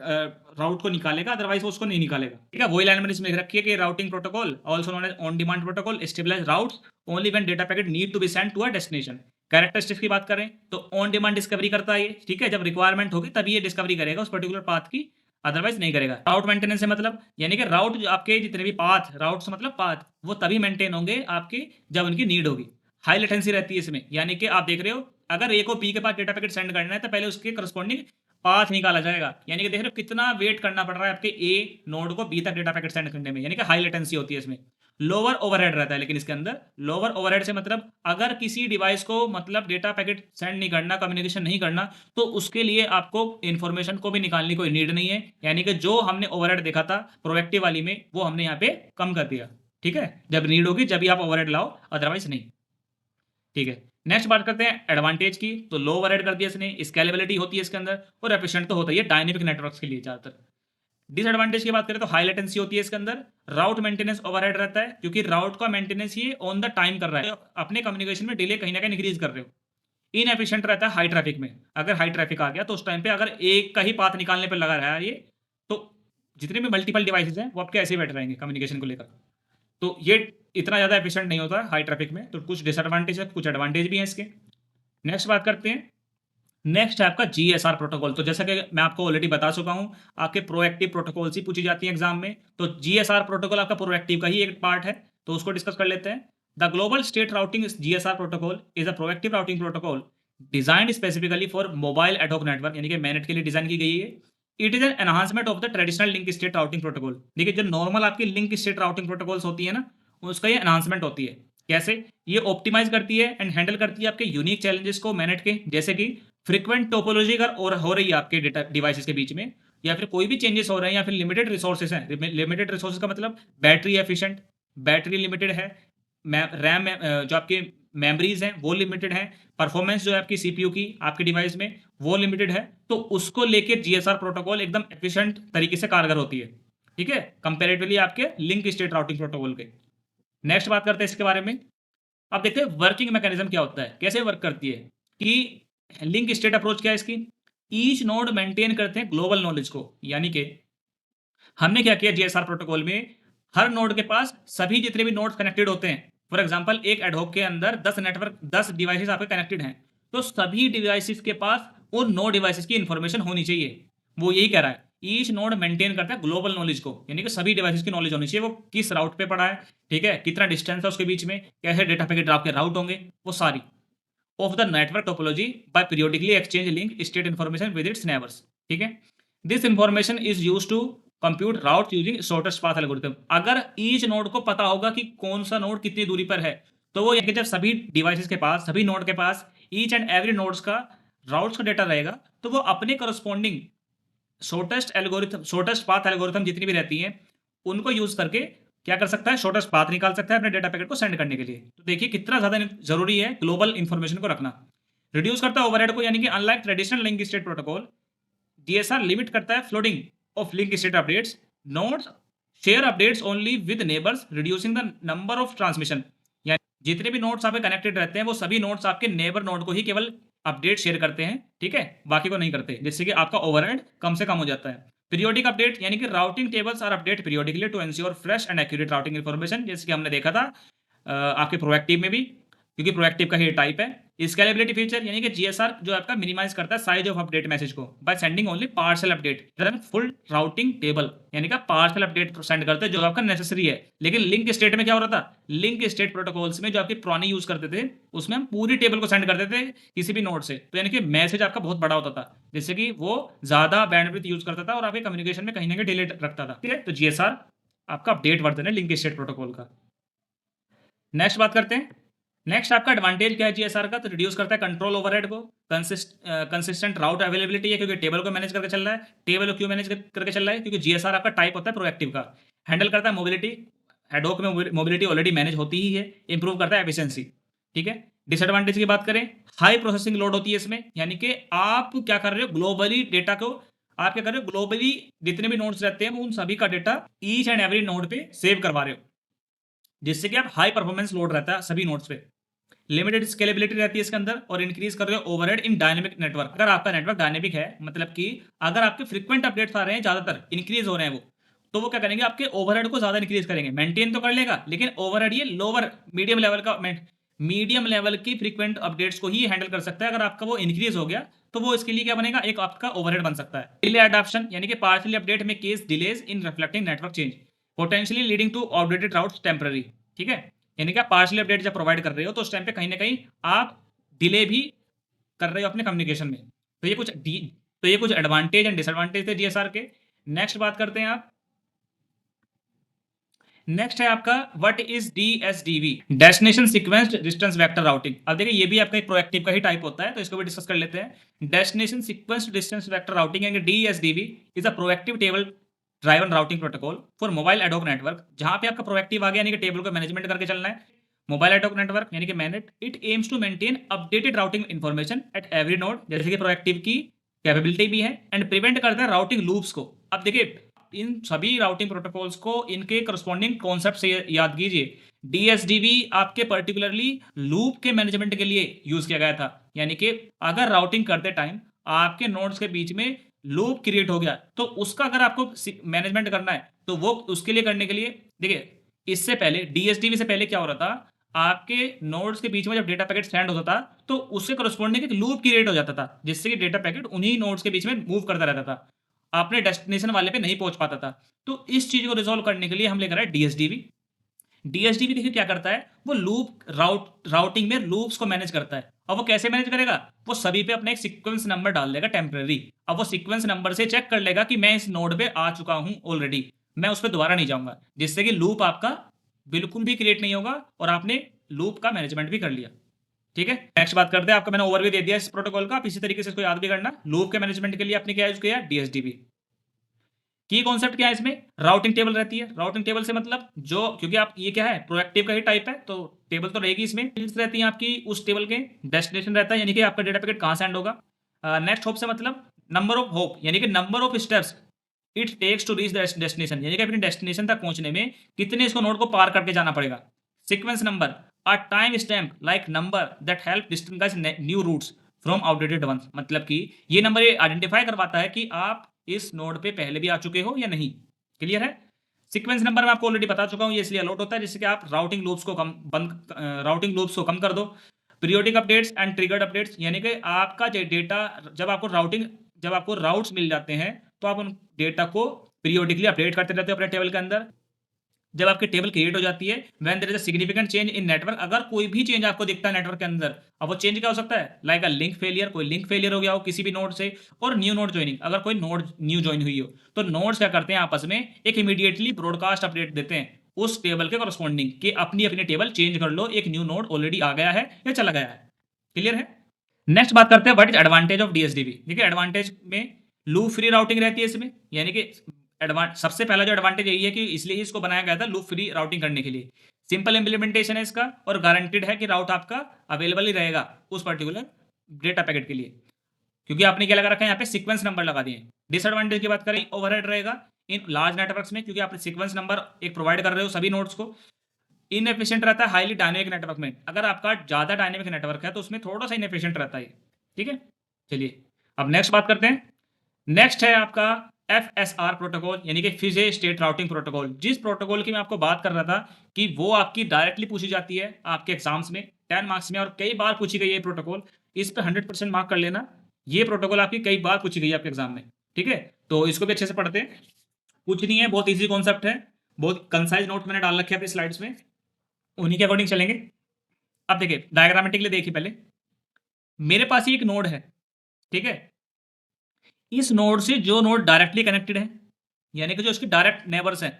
राउट को निकालेगा, अदरवाइज वो उसको नहीं निकालेगा। ठीक है, वही लाइन मैंने इसमें लिख रखी है कि routing protocol also known as on demand protocol stabilize routes only when data packet need to be send to a destination. Characteristics की बात करें तो ऑन डिमांड डिस्कवरी करता है ये, ठीक है, जब रिक्वायरमेंट होगी तभी ये डिस्कवरी करेगा उस पर्टिकुलर पाथ की, अदरवाइज नहीं करेगा। राउट मेंटेनेंस से मतलब, यानी कि राउट आपके जितने भी राउट्स मतलब पाथ, वो तभी मेंटेन होंगे आपके जब उनकी नीड होगी। हाई लेटेंसी रहती है इसमें, यानी कि आप देख रहे हो अगर ए को बी के पास डेटा पैकेट सेंड करना है तो पहले उसके करस्पॉन्डिंग पाथ निकाला जाएगा, यानी कि देख रहे हो कितना वेट करना पड़ रहा है आपके ए नोड को बी तक डेटा पैकेट सेंड करने में, यानी कि हाई लेटेंसी होती है इसमें। लोअर ओवरहेड रहता है, लेकिन इसके अंदर लोअर ओवरहेड से मतलब अगर किसी डिवाइस को मतलब डेटा पैकेट सेंड नहीं करना, कम्युनिकेशन नहीं करना, तो उसके लिए आपको इन्फॉर्मेशन को भी निकालने कोई नीड नहीं है, यानी कि जो हमने ओवरहेड देखा था प्रोएक्टिव वाली में वो हमने यहाँ पे कम कर दिया। ठीक है, जब नीड होगी जब ही आप ओवरहेड लाओ, अदरवाइज नहीं। ठीक है, नेक्स्ट बात करते हैं एडवांटेज की। तो लो ओवरहेड कर दिया इसने, स्केलेबिलिटी होती है इसके अंदर, और एफिशिएंट तो होता ही है डायनेमिक नेटवर्क्स के लिए ज़्यादातर। डिसएडवांटेज की बात करें तो हाई लेटेंसी होती है इसके अंदर, राउट मेंटेनेंस ओवरहेड रहता है, क्योंकि राउट का मेंटेनेंस ये ऑन द टाइम कर रहा है, अपने कम्युनिकेशन में डिले कहीं ना कहीं इंक्रीज कर रहे हो। इनएफिशिएंट रहता है हाई ट्रैफिक में, अगर हाई ट्रैफिक आ गया तो उस टाइम पे अगर एक का ही पाथ निकालने पर लगा रहा है ये, तो जितने भी मल्टीपल डिवाइसेज हैं वो आपके ऐसे ही बैठ रहेंगे कम्युनिकेशन को लेकर। तो ये इतना ज़्यादा एफिशिएंट नहीं होता हाई ट्रैफिक में, तो कुछ डिसएडवांटेज है, कुछ एडवांटेज भी हैं इसके। नेक्स्ट बात करते हैं, नेक्स्ट है आपका जीएसआर प्रोटोकॉल। तो जैसा कि मैं आपको ऑलरेडी बता चुका हूं, आपके प्रोएक्टिव प्रोटोकॉल्स ही पूछी जाती है एग्जाम में, तो जीएसआर प्रोटोकॉल आपका प्रोएक्टिव का ही एक पार्ट है, तो उसको डिस्कस कर लेते हैं। The global state routing GSR protocol is a proactive routing protocol designed specifically for mobile ad hoc network, यानी कि मैनेट के लिए डिजाइन की गई है। It is an enhancement of the traditional link state routing protocol. देखिए जो नॉर्मल आपकी लिंक स्टेट राउटिंग प्रोटोकॉल्स होती है ना, उसका ये एनहांसमेंट होती है। कैसे? ये ऑप्टिमाइज करती है एंड हैंडल करती है आपके यूनिक चैलेंजेस को मैनेट के, जैसे कि फ्रीक्वेंट टोपोलॉजी अगर और हो रही है आपके डेटा डिवाइसेस के बीच में, या फिर कोई भी चेंजेस हो रहे हैं, या फिर लिमिटेड रिसोर्सेज हैं। लिमिटेड रिसोर्सेज का मतलब बैटरी एफिशिएंट, बैटरी लिमिटेड है, रैम जो आपकी मेमोरीज हैं वो लिमिटेड है, परफॉर्मेंस जो है आपकी सीपीयू की आपके डिवाइस में वो लिमिटेड है, तो उसको लेके जीएसआर प्रोटोकॉल एकदम एफिशिएंट तरीके से कारगर होती है, ठीक है, कंपेरेटिवली आपके लिंक स्टेट राउटिंग प्रोटोकॉल के। नेक्स्ट बात करते हैं इसके बारे में। अब देखते हैं वर्किंग मैकेनिज्म क्या होता है, कैसे वर्क करती है। कि लिंक स्टेट अप्रोच क्या है इसकी, ईच नोड मेंटेन करते हैं ग्लोबल नॉलेज को, यानी कि हमने क्या किया जीएसआर प्रोटोकॉल में, हर नोड के पास सभी जितने भी नोड्स कनेक्टेड होते हैं, फॉर एग्जांपल एक एडहॉक के अंदर 10 डिवाइसेस आपके कनेक्टेड हैं, तो सभी डिवाइसेस के पास उन 9 डिवाइसेस की इंफॉर्मेशन होनी चाहिए। वो यही कह रहा है, ईच नोड मेंटेन करता है ग्लोबल नॉलेज को, यानी कि सभी डिवाइसेस की नॉलेज होनी चाहिए, वो किस राउट पे पड़ा है, ठीक है, कितना डिस्टेंस है उसके बीच में, कैसे डेटा पैकेट आपके राउट होंगे, वो सारी of the network topology by periodically exchange link state information with its neighbors, ठीक है। This information is used to compute routes using shortest path algorithm। अगर ईच नोड को पता होगा कि कौन सा नोड कितनी दूरी पर है, तो वो जब सभी डिवाइसेस के पास, सभी नोड के पास ईच एंड एवरी नोड्स का राउट्स का डेटा रहेगा, तो वो अपने करस्पॉन्डिंग शॉर्टेस्ट पाथ एल्गोरिथम जितनी भी रहती हैं उनको यूज करके क्या कर सकता है, शॉर्टेस्ट पाथ निकाल सकता है अपने डेटा पैकेट को सेंड करने के लिए। तो देखिए कितना ज्यादा जरूरी है ग्लोबल इंफॉर्मेशन को रखना। रिड्यूस करता है ओवरहेड को, यानी कि unlike traditional link state protocol, DSR limit करता है floating of link state updates, nodes share updates only with neighbours reducing the number of transmission. यानी जितने भी नोड्स आपके कनेक्टेड रहते हैं वो सभी नोड्स आपके नेबर नोड को ही केवल अपडेट शेयर करते हैं, ठीक है, बाकी को नहीं करते, जिससे कि आपका ओवरहेड कम से कम हो जाता है। पीरियोडिक अपडेट, यानी कि routing tables are update periodically to ensure fresh and accurate routing information, जैसे कि हमने देखा था आपके प्रोएक्टिव में भी, क्योंकि प्रोएक्टिव का ही टाइप है। स्केलेबिलिटी फीचर, यानी कि जीएसआर जो आपका मिनिमाइज करता है साइज ऑफ अपडेट मैसेज को by sending only partial update full routing table, यानी कि पार्शियल अपडेट सेंड करते हैं जो आपका नेसेसरी है। लेकिन लिंक स्टेट में क्या हो रहा था, लिंक स्टेट प्रोटोकॉल्स में जो आपके पुरानी यूज करते थे उसमें हम पूरी टेबल को सेंड करते थे किसी भी नोड से, तो यानी कि मैसेज आपका बहुत बड़ा होता था, जिससे कि वो ज्यादा बैंडविड्थ यूज करता था और आपके कम्युनिकेशन में कहीं ना कहीं डिले रखता था, ठीक है। तो जीएसआर आपका अपडेट वर्जन है लिंक स्टेट प्रोटोकॉल का। नेक्स्ट बात करते हैं, नेक्स्ट आपका एडवांटेज क्या है जीएसआर का, तो रिड्यूस करता है कंट्रोल ओवरहेड को, कंसिस्टेंट राउट अवेलेबिलिटी है, क्योंकि टेबल को मैनेज करके चल रहा है। टेबल को क्यों मैनेज करके चल रहा है, क्योंकि जीएसआर आपका टाइप होता है प्रोएक्टिव का। हैंडल करता है मोबिलिटी, हेडोक में मोबिलिटी ऑलरेडी मैनेज होती ही है। इंप्रूव करता है एफिशिएंसी, ठीक है। डिसएडवांटेज की बात करें, हाई प्रोसेसिंग लोड होती है इसमें, यानी कि आप क्या कर रहे हो, ग्लोबली डेटा को आप क्या कर रहे हो, ग्लोबली जितने भी नोड्स रहते हैं उन सभी का data each and every node पे सेव करवा रहे हो, जिससे कि आप हाई परफॉर्मेंस लोड रहता है सभी नोड्स पे। लिमिटेड स्केलेबिलिटी रहती है इसके अंदर, और इंक्रीज कर रहे हो ओवरहेड इन डायनेमिक नेटवर्क। अगर आपका नेटवर्क डायनेमिक है, मतलब कि अगर आपके फ्रीक्वेंट अपडेट्स आ रहे हैं, ज्यादातर इंक्रीज हो रहे हैं वो, तो वो क्या करेंगे, आपके ओवरहेड को ज्यादा इंक्रीज करेंगे। मेंटेन तो कर लेगा, लेकिन ओवरहेड ये लोअर मीडियम लेवल की फ्रीक्वेंट अपडेट्स को ही हैंडल कर सकता है। अगर आपका वो इंक्रीज हो गया तो वो इसके लिए क्या बनेगा, एक आपका ओवरहेड बन सकता है। डिले अडॉप्शन, यानी कि पार्शियली अपडेट में case delays in reflecting network change potentially leading to outdated routes temporary, ठीक है। यानी कि आप पार्शियली अपडेट जब प्रोवाइड कर रहे हो तो उस टाइम पे कहीं ना कहीं आप डिले भी कर रहे हो अपने कम्युनिकेशन में। तो ये कुछ एडवांटेज एंड डिसएडवांटेज थे जीएसआर के। नेक्स्ट बात करते हैं आप, नेक्स्ट है आपका what is DSDV, destination sequenced distance vector routing. अब देखिए ये भी आपका एक प्रोएक्टिव का ही टाइप होता है, तो इसको भी डिस्कस कर लेते हैं। Destination sequenced distance vector routing यानी DSDV is a proactive table driven routing protocol for mobile ad hoc network. जहां पे आपका प्रोएक्टिव आ गया, यानी कि टेबल को मैनेजमेंट करके चलना है। मोबाइल एडहॉक नेटवर्क यानी कि MANET, it aims to maintain updated routing information at every node, जैसे कि प्रोएक्टिव की कैपेबिलिटी भी है, एंड प्रिवेंट करता है राउटिंग लूप्स को। अब देखिए आप इन सभी राउटिंग प्रोटोकॉल्स को इनके करस्पॉन्डिंग कॉन्सेप्ट से याद कीजिए। डीएसडीवी आपके पर्टिकुलरली लूप के मैनेजमेंट के लिए यूज किया गया था, यानी कि अगर राउटिंग करते टाइम आपके नोड्स के बीच में लूप क्रिएट हो गया तो उसका अगर आपको मैनेजमेंट करना है तो वो उसके लिए करने के लिए देखिए, इससे पहले डीएसडीवी से पहले क्या हो रहा था, आपके नोड्स के बीच में जब डेटा पैकेट सेंड होता था तो उससे करस्पॉन्डिंग एक लूप क्रिएट हो जाता था, जिससे कि डेटा पैकेट उन्हीं नोड्स के बीच में मूव करता रहता था, अपने डेस्टिनेशन वाले पे नहीं पहुंच पाता था। तो इस चीज को रिजोल्व करने के लिए हम लेकर आए डीएसडीवी। डीएसडीवी देखिए क्या करता है, वो लूप राउटिंग में लूप्स को मैनेज करता है। और वो कैसे मैनेज करेगा, वो सभी पे अपना एक सीक्वेंस नंबर डाल देगा टेम्पररी। अब वो सीक्वेंस नंबर से चेक कर लेगा कि मैं इस नोड पे आ चुका हूं ऑलरेडी, मैं उस पर दोबारा नहीं जाऊंगा, जिससे कि लूप आपका बिल्कुल भी क्रिएट नहीं होगा और आपने लूप का मैनेजमेंट भी कर लिया। ठीक है, नेक्स्ट बात करते हैं। आपको मैंने ओवरव्यू दे दिया इस प्रोटोकॉल का, आप इसी तरीके से इसको याद भी करना। लूप के मैनेजमेंट के लिए आपने क्या यूज किया, डीएसडीबी। की कॉन्सेप्ट क्या है इसमें, राउटिंग टेबल रहती है। राउटिंग टेबल से मतलब जो, क्योंकि आप ये क्या है प्रोएक्टिव का ही टाइप है, तो टेबल तो रहेगी, इसमें फील्ड्स रहती हैं आपकी, उस टेबल के डेस्टिनेशन रहता है, यानी कि आपका डेटा पैकेट कहाँ सेंड होगा। नेक्स्ट होप से मतलब नंबर ऑफ होप, यानी कि number of steps it takes to reach the destination, यानी कि अपनी डेस्टिनेशन तक पहुंचने में कितने इसको नोड को पार करके जाना पड़ेगा। Sequence number, a time stamp like number that help distinguish new routes from outdated ones, मतलब कि ये नंबर ये आइडेंटिफाई करवाता है कि आप इस नोड पे पहले भी आ चुके हो या नहीं। क्लियर है। सीक्वेंस नंबर मैं आपको ऑलरेडी बता चुका हूं, ये इसलिए अलॉट होता है जिससे कि आप राउटिंग लूप्स को कम कर दो। Periodic updates and triggered updates, यानी कि आपका डेटा जब आपको राउट्स मिल जाते हैं तो आप उन डेटा को पीरियोडिकली अपडेट करते रहते हो अपने टेबल के अंदर। जब आपकी टेबल क्रिएट हो जाती है, when there is a significant change in network, अगर कोई भी चेंज आपको दिखता है नेटवर्क के अंदर, अब वो चेंज क्या हो सकता है, लाइक अ लिंक फेलियर, कोई लिंक फेलियर हो गया हो किसी भी नोड से, और न्यू नोड ज्वाइनिंग, अगर कोई नोड न्यू ज्वाइन हुई हो, तो नोड्स क्या करते हैं आपस में एक इमीडिएटली ब्रॉडकास्ट अपडेट देते हैं उस टेबल के करस्पॉन्डिंग कि अपनी अपनी टेबल चेंज कर लो, एक न्यू नोड ऑलरेडी आ गया है या चला गया है। क्लियर है। नेक्स्ट बात करते हैं व्हाट इज एडवांटेज ऑफ डीएसडीबी। देखिए एडवांटेज में लूप फ्री राउटिंग रहती है इसमें, यानी कि सबसे पहला जो एडवांटेज यही है कि इसलिए इसको बनाया गया था लूप फ्री राउटिंग करने के लिए। सिंपल इंप्लीमेंटेशन है इसका और गारंटेड है कि राउट आपका अवेलेबल ही रहेगा उस पर्टिकुलर डेटा पैकेट के लिए, क्योंकि आपने क्या लगा रखा है यहाँ पे सीक्वेंस नंबर लगा दिए। डिसएडवांटेज की बात करें, ओवरहेड रहेगा इन लार्ज नेटवर्क्स में, क्योंकि आप सीक्वेंस नंबर एक प्रोवाइड कर रहे हो सभी नोड्स को। इनएफिशिएंट रहता है हाईली डायनेमिक नेटवर्क में, अगर आपका ज्यादा डायनेमिक नेटवर्क है तो उसमें थोड़ा सा इनएफिशिएंट रहता है। ठीक है, चलिए अब नेक्स्ट बात करते हैं। नेक्स्ट है आपका FSR प्रोटोकॉल, यानी कि फिजे स्टेट राउटिंग प्रोटोकॉल। जिस प्रोटोकॉल की मैं आपको बात कर रहा था कि वो आपकी डायरेक्टली पूछी जाती है आपके एग्जाम्स में 10 मार्क्स में, और कई बार पूछी गई है प्रोटोकॉल, इस पे 100% मार्क कर लेना। ये प्रोटोकॉल आपकी कई बार पूछी गई है आपके एग्जाम में। ठीक है, तो इसको भी अच्छे से पढ़ते हैं। कुछ नहीं है, बहुत ईजी कॉन्सेप्ट है, बहुत कंसाइज नोट मैंने डाल रखे हैं अपनी स्लाइड्स में, उन्हीं के अकॉर्डिंग चलेंगे। अब देखिए डायग्रामेटिकली देखिए, पहले मेरे पास ही एक नोड है, ठीक है, इस नोड से जो नोड डायरेक्टली कनेक्टेड है, यानी कि जो इसके डायरेक्ट नेबर्स हैं,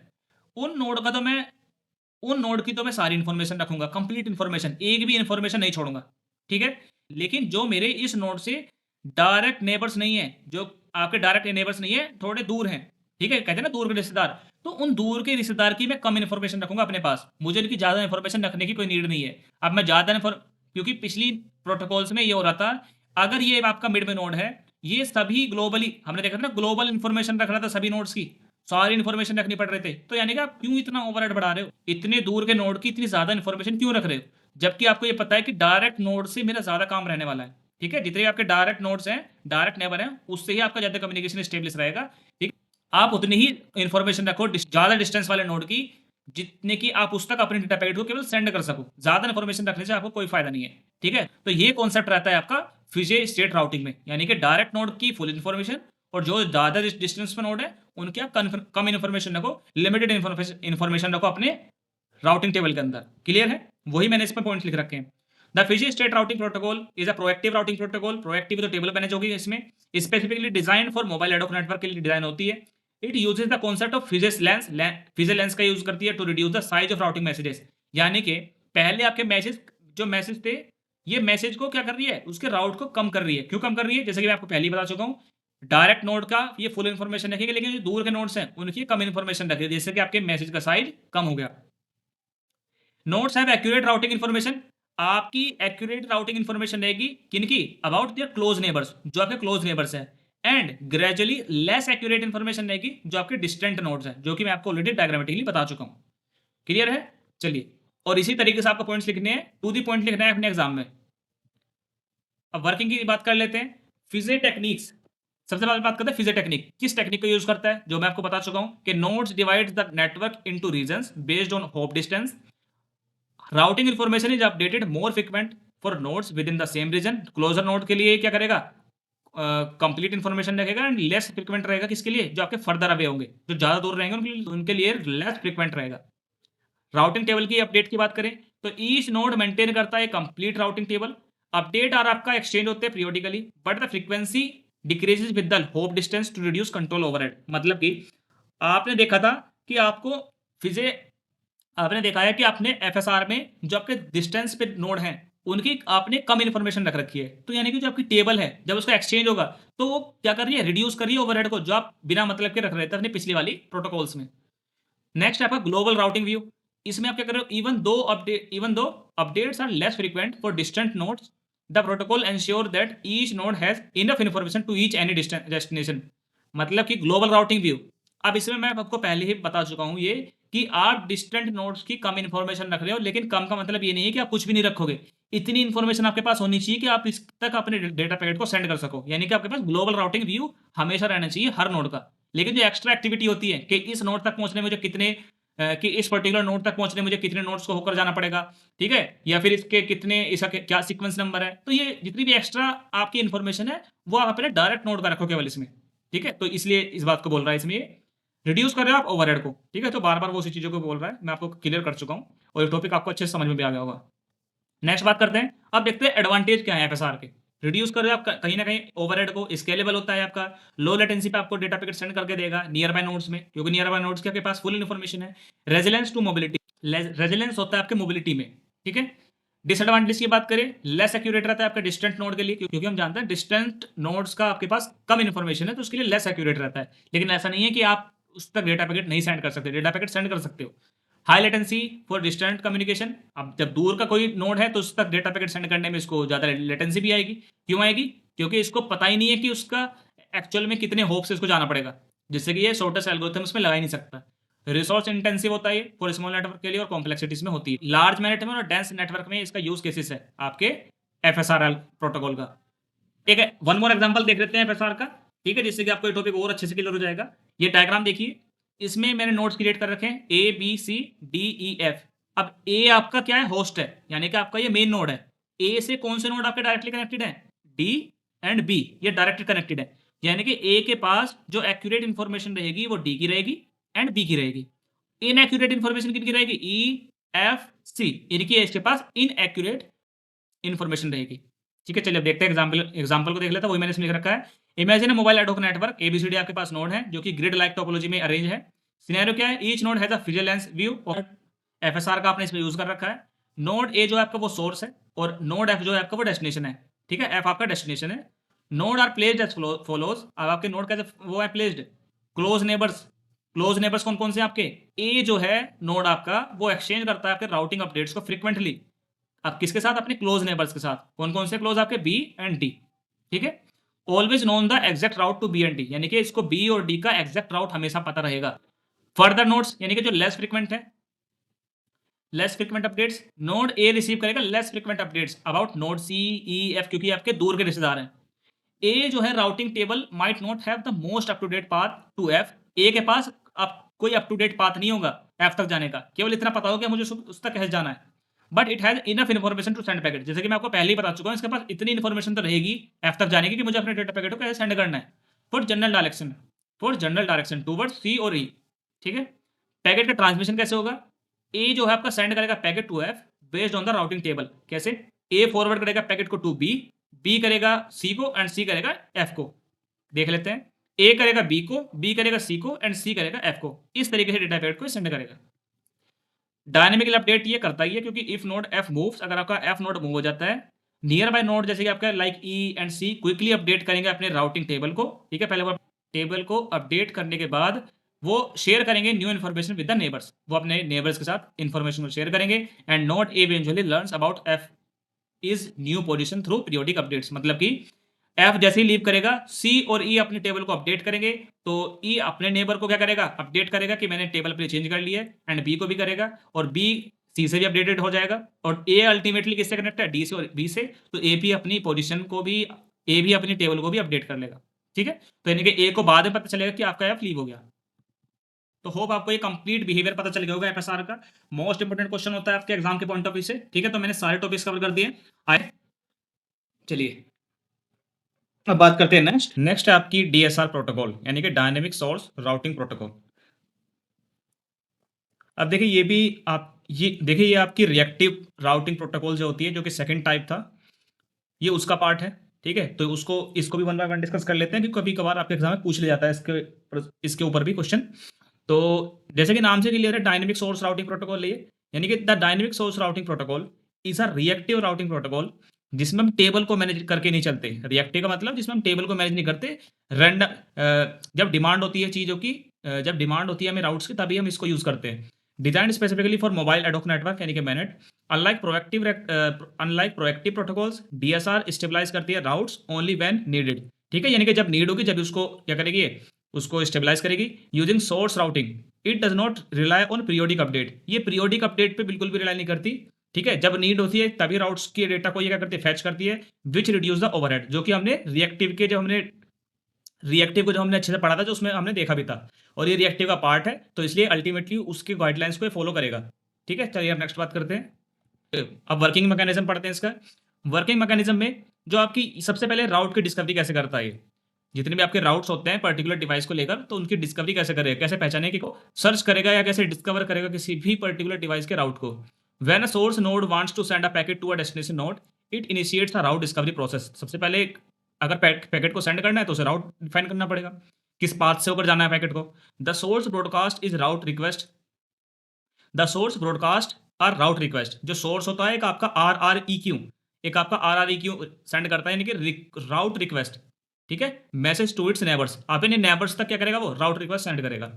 उन नोड की तो मैं सारी इंफॉर्मेशन रखूंगा, कंप्लीट इंफॉर्मेशन, एक भी इंफॉर्मेशन नहीं छोड़ूंगा। ठीक है, लेकिन जो मेरे इस नोड से डायरेक्ट नेबर्स नहीं है, जो आपके डायरेक्ट नेबर्स नहीं है, थोड़े दूर हैं, ठीक है, कहते हैं ना दूर के रिश्तेदार, तो उन दूर के रिश्तेदार की मैं कम इंफॉर्मेशन रखूंगा अपने पास, मुझे इनकी ज्यादा इंफॉर्मेशन रखने की कोई नीड नहीं है। अब मैं ज्यादा क्योंकि पिछली प्रोटोकॉल्स में ये हो रहा था, अगर ये आपका मिड में नोड है, ये सभी ग्लोबली, हमने देखा था ना, ग्लोबल इंफॉर्मेशन रख रहा था सभी नोड्स की, सारी इंफॉर्मेशन रखनी पड़ रहे थे। तो यानी कि आप क्यों इतना ओवरहेड बढ़ा रहे हो, इतने दूर के नोड की इतनी ज्यादा इंफॉर्मेशन क्यों रख रहे हो, जबकि आपको ये पता है कि डायरेक्ट नोड से मेरा ज्यादा काम रहने वाला है। ठीक है, जितने आपके डायरेक्ट नोड्स हैं, डायरेक्ट नेबर हैं, उससे ही आपका ज्यादा कम्युनिकेशन स्टेब्लिश रहेगा। ठीक, आप उतनी ही इंफॉर्मेशन रखो ज्यादा डिस्टेंस वाले नोड की, जितने की आप उस तक अपने डेटा पैकेट को केवल सेंड कर सको, ज्यादा इंफॉर्मेशन रखने से आपको कोई फायदा नहीं है। ठीक है, तो ये कॉन्सेप्ट रहता है आपका फिजे स्टेट राउटिंग में, यानी कि डायरेक्ट नोड की फुल इन्फॉर्मेशन, और जो ज्यादा डिस्टेंस पर नोड है उनकी आप कम इन्फॉर्मेशन रखो, लिमिटेड इन्फॉर्मेशन रखो अपने राउटिंग टेबल के अंदर। क्लियर है, वही मैंने इसमें पॉइंट लिख रखे हैं। The fisheye state routing protocol is a proactive routing protocol. Proactive तो टेबल मैनेज होगी, इसमें specifically design for mobile ad hoc network के लिए डिजाइन होती है। It uses the concept of fisheye lens का यूज करती है to reduce the size of routing messages, यानी कि पहले आपके मैसेज थे, ये मैसेज को क्या कर रही है, उसके राउट को कम कर रही है। क्यों कम कर रही है, जैसे कि मैं आपको पहले ही बता चुका हूं, डायरेक्ट नोड का ये फुल इंफॉर्मेशन रखेगी, लेकिन जो दूर के नोड्स हैं उनकी कम इंफॉर्मेशन रखेगी, जैसे कि आपके मैसेज का साइज कम हो गया। Nodes have accurate routing information, आपकी एक्यूरेट राउटिंग इंफॉर्मेशन रहेगी किनकी, अबाउट देयर क्लोज नेबर्स, जो आपके क्लोज नेबर्स है। And gradually less accurate information रहेगी जो आपके डिस्टेंट नोड्स हैं, जो कि मैं आपको ऑलरेडी डायग्रामेटिकली बता चुका हूँ। क्लियर है? चलिए, और इसी तरीके से आपको पॉइंट्स लिखने हैं, टू दी पॉइंट लिखना है अपने एग्जाम में। अब वर्किंग की बात कर लेते हैं। फिजे टेक्निक्स, सबसे पहले बात करते हैं फिजे टेक्निक किस टेक्निक को यूज करता है, जो मैं आपको बता चुका हूं कि nodes divides the network into regions based on hop distance. Routing information is updated more frequent for nodes with in the same region. Closer node के लिए क्या करेगा, कंप्लीट इन्फॉर्मेशन रखेगा, एंड लेस फ्रिक्वेंट रहेगा किसके लिए, जो आपके फर्दर अवे होंगे, जो ज्यादा दूर रहेंगे उनके लिए लेस फ्रिक्वेंट रहेगा। राउटिंग टेबल की अपडेट की बात करें तो ईच नोड मेंटेन करता है कंप्लीट राउटिंग टेबल। अपडेट और आपका एक्सचेंज होते हैं periodically, but the frequency decreases with the hop distance to reduce control overhead. मतलब कि आपने देखा था कि आपको फिजे आपने देखा है कि आपने एफएसआर में जो आपके डिस्टेंस पे नोड हैं उनकी आपने कम इन्फॉर्मेशन रख रखी है, तो यानी कि जो आपकी टेबल है जब उसका एक्सचेंज होगा तो वो क्या कर रही है, रिड्यूस कर रही है ओवरहेड को, जो आप बिना मतलब के रख रहे थे अपनी पिछली वाली प्रोटोकॉल्स में। नेक्स्ट आपका ग्लोबल राउटिंग व्यू। इसमें आप क्या कर रहे हो, even though updates are less frequent for distant nodes, the protocol ensure that each node has enough information to each any destination. मतलब कि ग्लोबल राउटिंग व्यू, अब इसमें मैं आपको पहले ही बता चुका हूं ये कि आप डिस्टेंट नोड्स की कम इन्फॉर्मेशन रख रहे हो, लेकिन कम का मतलब ये नहीं है कि आप कुछ भी नहीं रखोगे। इतनी इन्फॉर्मेशन आपके पास होनी चाहिए कि आप इस तक अपने डेटा पैकेट को सेंड कर सको, यानी कि आपके पास ग्लोबल राउटिंग व्यू हमेशा रहना चाहिए हर नोड का। लेकिन जो एक्स्ट्रा एक्टिविटी होती है कि इस नोड तक पहुंचने में मुझे कितने कि इस पर्टिकुलर नोड तक पहुंचने में मुझे कितने नोड्स को होकर जाना पड़ेगा, ठीक है, या फिर इसके कितने, इसका क्या सीक्वेंस नंबर है, तो ये जितनी भी एक्स्ट्रा आपकी इन्फॉर्मेशन है वो आप अपने डायरेक्ट नोड का रखो केवल इसमें। ठीक है, तो इसलिए इस बात को बोल रहा है इसमें, रिड्यूस कर रहे हो आप ओवरहेड को। ठीक है, तो बार बार वो सी चीजों को बोल रहा है, मैं आपको क्लियर कर चुका हूँ और ये टॉपिक आपको अच्छे से समझ में भी आ गया होगा। नेक्स्ट बात करते हैं, अब देखते हैं एडवांटेज क्या है एफएसआर के। रिड्यूस कर रहे हो आप कहीं ना कहीं ओवरहेड को, स्केलेबल होता है आपका, लो लेटेंसी पे आपको डेटा पैकेट सेंड करके देगा नियर बाय नोड्स में, क्योंकि नियर बाय नोड्स के आपके पास फुल इन्फॉर्मेशन है। रेजिलेंस टू मोबिलिटी, रेजिलेंस होता है आपके मोबिलिटी में। ठीक है, डिसएडवांटेज की बात करें, लेस एक्यूरेट रहता है आपके डिस्टेंट नोड के लिए, क्योंकि हम जानते हैं डिस्टेंट नोड्स का आपके पास कम इन्फॉर्मेशन है, तो उसके लिए लेस एक्यूरेट रहता है। लेकिन ऐसा नहीं है कि आप उस तक डेटा पैकेट नहीं सेंड कर सकते, डेटा पैकेट सेंड कर सकते हो। High latency for distant communication, अब जब दूर का कोई नोड है तो उस तक डेटा पैकेट सेंड करने में इसको ज्यादा लेटेंसी भी आएगी। क्यों आएगी? क्योंकि इसको पता ही नहीं है कि उसका एक्चुअल में कितने होप से इसको जाना पड़ेगा, जिससे कि ये शॉर्टेस्ट एल्गोरिथम उसमें लगा ही नहीं सकता। रिसोर्स इंटेंसिव होता है फॉर स्मॉल नेटवर्क के लिए और कॉम्प्लेक्सिटीज में होती है। लार्ज नेटवर्क और डेंस नेटवर्क में इसका यूज केसेस है आपके एफएसआरएल प्रोटोकॉल का। ठीक है, वन मोर एग्जांपल देख लेते हैं एफएसआर का, ठीक है, जिससे कि आपको ये टॉपिक और अच्छे से क्लियर हो जाएगा। ये डायग्राम देखिए, इसमें मैंने नोड्स क्रिएट कर रखे हैं A B C D E F. अब ए आपका क्या है, होस्ट है, यानी कि आपका ये मेन नोड है। ए से कौन से नोड आपके डायरेक्टली कनेक्टेड है, डी एंड बी, ये डायरेक्टली कनेक्टेड है। यानी कि ए के पास जो एक्यूरेट इंफॉर्मेशन रहेगी वो डी की रहेगी एंड बी की रहेगी। इनएक्यूरेट इंफॉर्मेशन किनकी रहेगी, ई एफ सी, इनकी इसके पास इनएक्यूरेट इंफॉर्मेशन रहेगी। ठीक है, चलिए अब देखते हैं एग्जांपल को देख लेते हैं, वही मैंने इसमें लिख रखा है। इमेजिन मोबाइल एडहोक नेटवर्क एबीसीडी आपके पास नोड है जो कि ग्रिड लाइक टोपोलॉजी में अरेंज है। सिनेरियो क्या है, each node has a vigilance view और एफएसआर का आपने इसमें यूज कर रखा है। नोड ए जो है आपका वो सोर्स है और नोड एफ जो है आपका वो डेस्टिनेशन है। ठीक है, एफ आपका डेस्टिनेशन है। Node are placed as follows, अब आपके नोड कैसे वो है placed, close neighbours. Close neighbours कौन कौन से आपके, ए जो है नोड आपका वो एक्सचेंज करता है आपके राउटिंग अपडेट्स को फ्रिक्वेंटली। अब किसके साथ, अपने क्लोज नेबर्स के साथ। कौन कौन से क्लोज आपके, बी एंड डी। ठीक है, always known the exact route to B and D, यानी कि इसको बी और डी का एग्जैक्ट राउट हमेशा पता रहेगा। फर्दर नोड्स यानी कि जो लेस फ्रिक्वेंट है, less frequent updates, node A receive करेगा less frequent updates about node C E F, क्योंकि आपके दूर के रिश्तेदार हैं। ए जो है routing table might not have the most up to date path to F, A के पास अब कोई अप टू डेट पाथ नहीं होगा एफ तक जाने का, केवल इतना पता होगा मुझे उस तक कैसे जाना है। But it has enough information to send packet, जैसे कि मैं आपको पहले ही बता चुका हूँ, इसके पास इतनी इन्फॉर्मेशन तो रहेगी एफ तक जाने की कि मुझे अपने डेटा पैकेट को कैसे सेंड करना है। फॉर जनरल डायरेक्शन टूवर्ड सी और ई। ठीक है, पैकेट का ट्रांसमिशन कैसे होगा, ए जो है आपका सेंड करेगा packet to F based on the routing table. कैसे, ए फॉरवर्ड करेगा पैकेट को टू बी, बी करेगा सी को एंड सी करेगा एफ को। देख लेते हैं, ए करेगा बी को, बी करेगा सी को एंड सी करेगा एफ को। इस तरीके से डेटा पैकेट को सेंड करेगा। डायनेमिकल अपडेट ये करता ही है, क्योंकि इफ नोड एफ मूव्स, अगर आपका एफ नोड मूव हो जाता है, नियर बाय नोड जैसे कि आपका like E and C quickly update करेंगे अपने राउटिंग टेबल को। ठीक है, पहले वो टेबल को अपडेट करने के बाद वो शेयर करेंगे new information with the neighbours, वो अपने नेबर्स के साथ इन्फॉर्मेशन को शेयर करेंगे। And node A eventually learns about F is new position through periodic updates, मतलब कि एफ जैसे ही लीव करेगा, सी और ई अपनी टेबल को अपडेट करेंगे, तो ई अपने नेबर को क्या करेगा, अपडेट करेगा कि मैंने टेबल अपनी चेंज कर ली है, एंड बी को भी करेगा, और बी सी से भी अपडेटेड हो जाएगा, और ए अल्टीमेटली किससे कनेक्ट है, डी से और बी से, तो ए भी अपनी पोजीशन को भी, ए भी अपनी टेबल को भी अपडेट कर लेगा। ठीक है, तो यानी कि ए को बाद में पता चलेगा कि आपका एफ लीव हो गया। तो होप आपको ये कंप्लीट बिहेवियर पता चल गया होगा एफएसआर का। मोस्ट इंपोर्टेंट क्वेश्चन होता है आपके एग्जाम के पॉइंट ऑफ व्यू से। ठीक है, तो मैंने सारे टॉपिक्स कवर कर दिए। आए, चलिए अब बात करते हैं नेक्स्ट है आपकी डीएसआर प्रोटोकॉल, यानी कि डायनेमिक सोर्स राउटिंग प्रोटोकॉल। अब देखिए ये भी आप ये देखिए, ये आपकी रिएक्टिव राउटिंग प्रोटोकॉल जो होती है, जो कि सेकंड टाइप था, ये उसका पार्ट है। ठीक है, तो इसको भी वन बाय वन डिस्कस कर लेते हैं, क्योंकि कभी कभार आपके एग्जाम में पूछ लिया जाता है इसके ऊपर भी क्वेश्चन। तो जैसे कि नाम से क्लियर है, डायनेमिक सोर्स राउटिंग प्रोटोकॉल है, यानी कि the dynamic source routing protocol is a reactive routing protocol, जिसमें हम टेबल को मैनेज करके नहीं चलते। रिएक्टिव का मतलब जिसमें हम टेबल को मैनेज नहीं करते, जब डिमांड होती है चीज़ों की, जब डिमांड होती है हमें राउट्स की, तभी हम इसको यूज़ करते हैं। Design specifically for mobile ad hoc network, यानी कि MANET. Unlike proactive protocols, DSR stabilize करती है राउट्स ओनली व्हेन नीडेड। ठीक है, यानी कि जब नीड होगी, जब उसको क्या करेगी, उसको स्टेबलाइज करेगी using source routing. It does not rely on periodic update, ये पीरियोडिक अपडेट पे बिल्कुल भी रिलाई नहीं करती। ठीक है, जब नीड होती है तभी राउट्स की डेटा को ये क्या करती है, फैच करती है, विच रिड्यूस द ओवरहेड, जो कि हमने रिएक्टिव को जो हमने अच्छे से पढ़ा था, जो उसमें हमने देखा भी था, और ये रिएक्टिव का पार्ट है, तो इसलिए अल्टीमेटली उसकी गाइडलाइंस को फॉलो करेगा। ठीक है, चलिए अब नेक्स्ट बात करते हैं। अब वर्किंग मैकेनिज्म पढ़ते हैं इसका। वर्किंग मैकेनिज्म में जो आपकी सबसे पहले राउट की डिस्कवरी कैसे करता है, जितने भी आपके राउट्स होते हैं पर्टिकुलर डिवाइस को लेकर, तो उनकी डिस्कवरी कैसे करेगा, कैसे पहचाने कि को सर्च करेगा या कैसे डिस्कवर करेगा किसी भी पर्टिकुलर डिवाइस के राउट को। When a source node wants to send a packet to a destination node, it initiates a route discovery process. सबसे पहले अगर पैकेट को सेंड करना है तो उसे राउट डिफाइन करना पड़ेगा, किस पाथ से होकर जाना है पैकेट को। The source broadcast is route request, the source broadcast are route request. जो सोर्स होता है एक आपका RREQ, एक आपका RREQ सेंड करता है, यानी कि राउट रिक्वेस्ट। ठीक है, मैसेज टू इट्स नेबर्स, अपने नेबर्स तक क्या करेगा, वो राउट रिक्वेस्ट सेंड करेगा।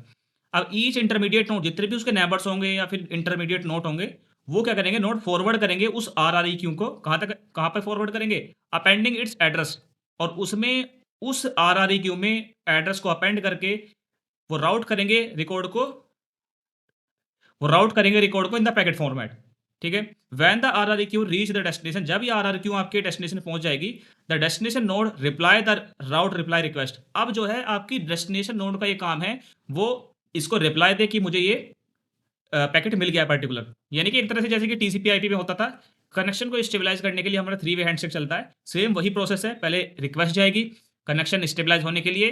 अब ईच इंटरमीडिएट नोड, जितने भी उसके नेबर्स होंगे या फिर इंटरमीडिएट नोड होंगे, वो क्या करेंगे, नोड फॉरवर्ड करेंगे उस RREQ को। कहाँ पे फॉरवर्ड करेंगे, अपेंडिंग इट्स एड्रेस, और उसमें उस RREQ में एड्रेस को अपेंड करके वो राउट करेंगे रिकॉर्ड को इन द पैकेट फॉर्मेट। ठीक है, when the RREQ reach the destination, जब ये RREQ आपके डेस्टिनेशन पहुंच जाएगी, the destination node reply the route reply request. अब जो है आपकी डेस्टिनेशन नोड का ये काम है, वो इसको रिप्लाई दे कि मुझे ये पैकेट मिल गया पर्टिकुलर। यानी कि एक तरह से जैसे कि TCP/IP में होता था, कनेक्शन को स्टेबलाइज करने के लिए हमारा 3 वे हैंडशेक चलता है, सेम वही प्रोसेस है। पहले रिक्वेस्ट जाएगी कनेक्शन स्टेबलाइज होने के लिए,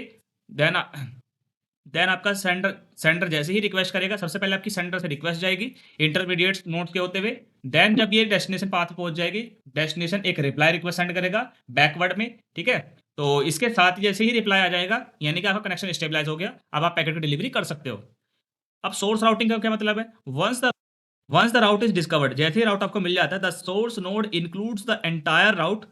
देन आपका सेंडर जैसे ही रिक्वेस्ट करेगा, सबसे पहले आपकी सेंडर से रिक्वेस्ट जाएगी इंटरमीडिएट नोड्स के होते हुए। देन जब ये डेस्टिनेशन पाथ पे पहुंच जाएगी, डेस्टिनेशन एक रिप्लाई रिक्वेस्ट सेंड करेगा बैकवर्ड में। ठीक है, तो इसके साथ ही जैसे ही रिप्लाई आ जाएगा, यानी कि आपका कनेक्शन स्टेबलाइज हो गया, अब आप पैकेट की डिलीवरी कर सकते हो। अब सोर्स राउटिंग का क्या मतलब है, once the route is discovered, जैसे ही राउट आपको मिल जाता है, the source node includes the entire route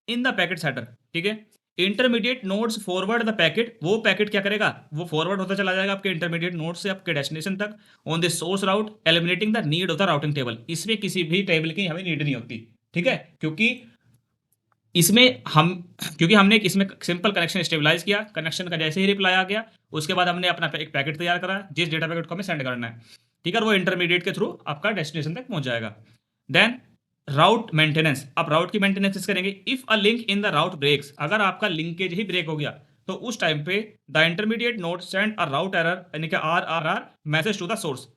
in the packet header. ठीक है, intermediate nodes forward the packet, वो पैकेट क्या करेगा, वो फॉरवर्ड होता चला जाएगा आपके इंटरमीडिएट नोड से आपके डेस्टिनेशन तक on the source route, eliminating the need of the routing table. इसमें किसी भी टेबल की हमें नीड नहीं होती। ठीक है, इसमें हम क्योंकि हमने इसमें सिंपल कनेक्शन स्टेबलाइज किया, कनेक्शन का जैसे ही रिप्लाई आ गया, उसके बाद हमने अपना एक पैकेट तैयार करा, जिस डेटा पैकेट को हमें सेंड करना है। ठीक है, और वो इंटरमीडिएट के थ्रू आपका डेस्टिनेशन तक पहुंच जाएगा। देन राउट मेंटेनेंस, आप राउट की मेंटेनेंस करेंगे। If a link in the route breaks, अगर आपका लिंकेज ही ब्रेक हो गया, तो उस टाइम पे the intermediate node send a route error, यानी कि RRR message to the source.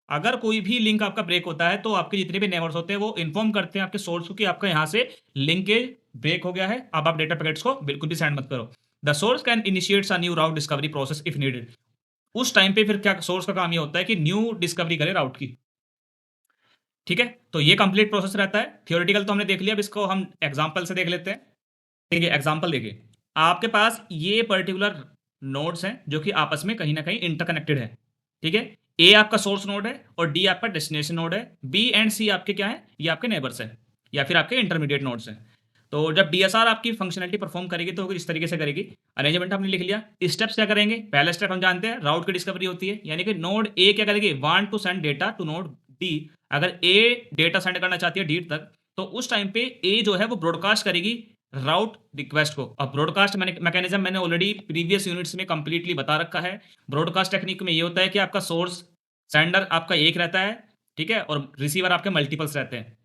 अगर कोई भी लिंक आपका ब्रेक होता है, तो आपके जितने भी नेबर्स होते हैं वो इन्फॉर्म करते हैं आपके सोर्स को कि आपका यहाँ से लिंकेज ब्रेक हो गया है, अब आप डेटा पैकेट्स को बिल्कुल भी सेंड मत करो। The source can initiates a new route discovery process if needed. उस टाइम पे फिर क्या सोर्स का काम ये होता है कि न्यू डिस्कवरी करे राउट की। ठीक है, तो ये कंप्लीट प्रोसेस रहता है। थियोरेटिकल तो हमने देख लिया, अब इसको हम एग्जांपल से देख लेते हैं। देखिए एग्जांपल देखिए, आपके पास ये पर्टिकुलर नोड्स हैं जो कि आपस में कहीं ना कहीं इंटरकनेक्टेड है। ठीक है, ए आपका सोर्स नोड है और डी आपका डेस्टिनेशन नोड है, बी एंड सी आपके क्या है, ये आपके नेबर्स हैं या फिर आपके इंटरमीडिएट नोड्स हैं। तो जब डीएसआर आपकी फंक्शनलिटी परफॉर्म करेगी तो इस तरीके से करेगी। अरेंजमेंट हमने लिख लिया, स्टेप्स क्या करेंगे, पहला स्टेप हम जानते हैं राउट की डिस्कवरी होती है, यानी कि नोड ए क्या करेगी, want to send data to node D. अगर ए डेटा सेंड करना चाहती है डी तक, तो उस टाइम पे ए जो है वो ब्रॉडकास्ट करेगी राउट रिक्वेस्ट को। अब ब्रॉडकास्ट मैकेनिज्म मैंने ऑलरेडी प्रीवियस यूनिट्स में कंप्लीटली बता रखा है। ब्रॉडकास्ट टेक्निक में ये होता है कि आपका सोर्स सेंडर आपका एक रहता है, ठीक है, और रिसीवर आपके मल्टीपल्स रहते हैं।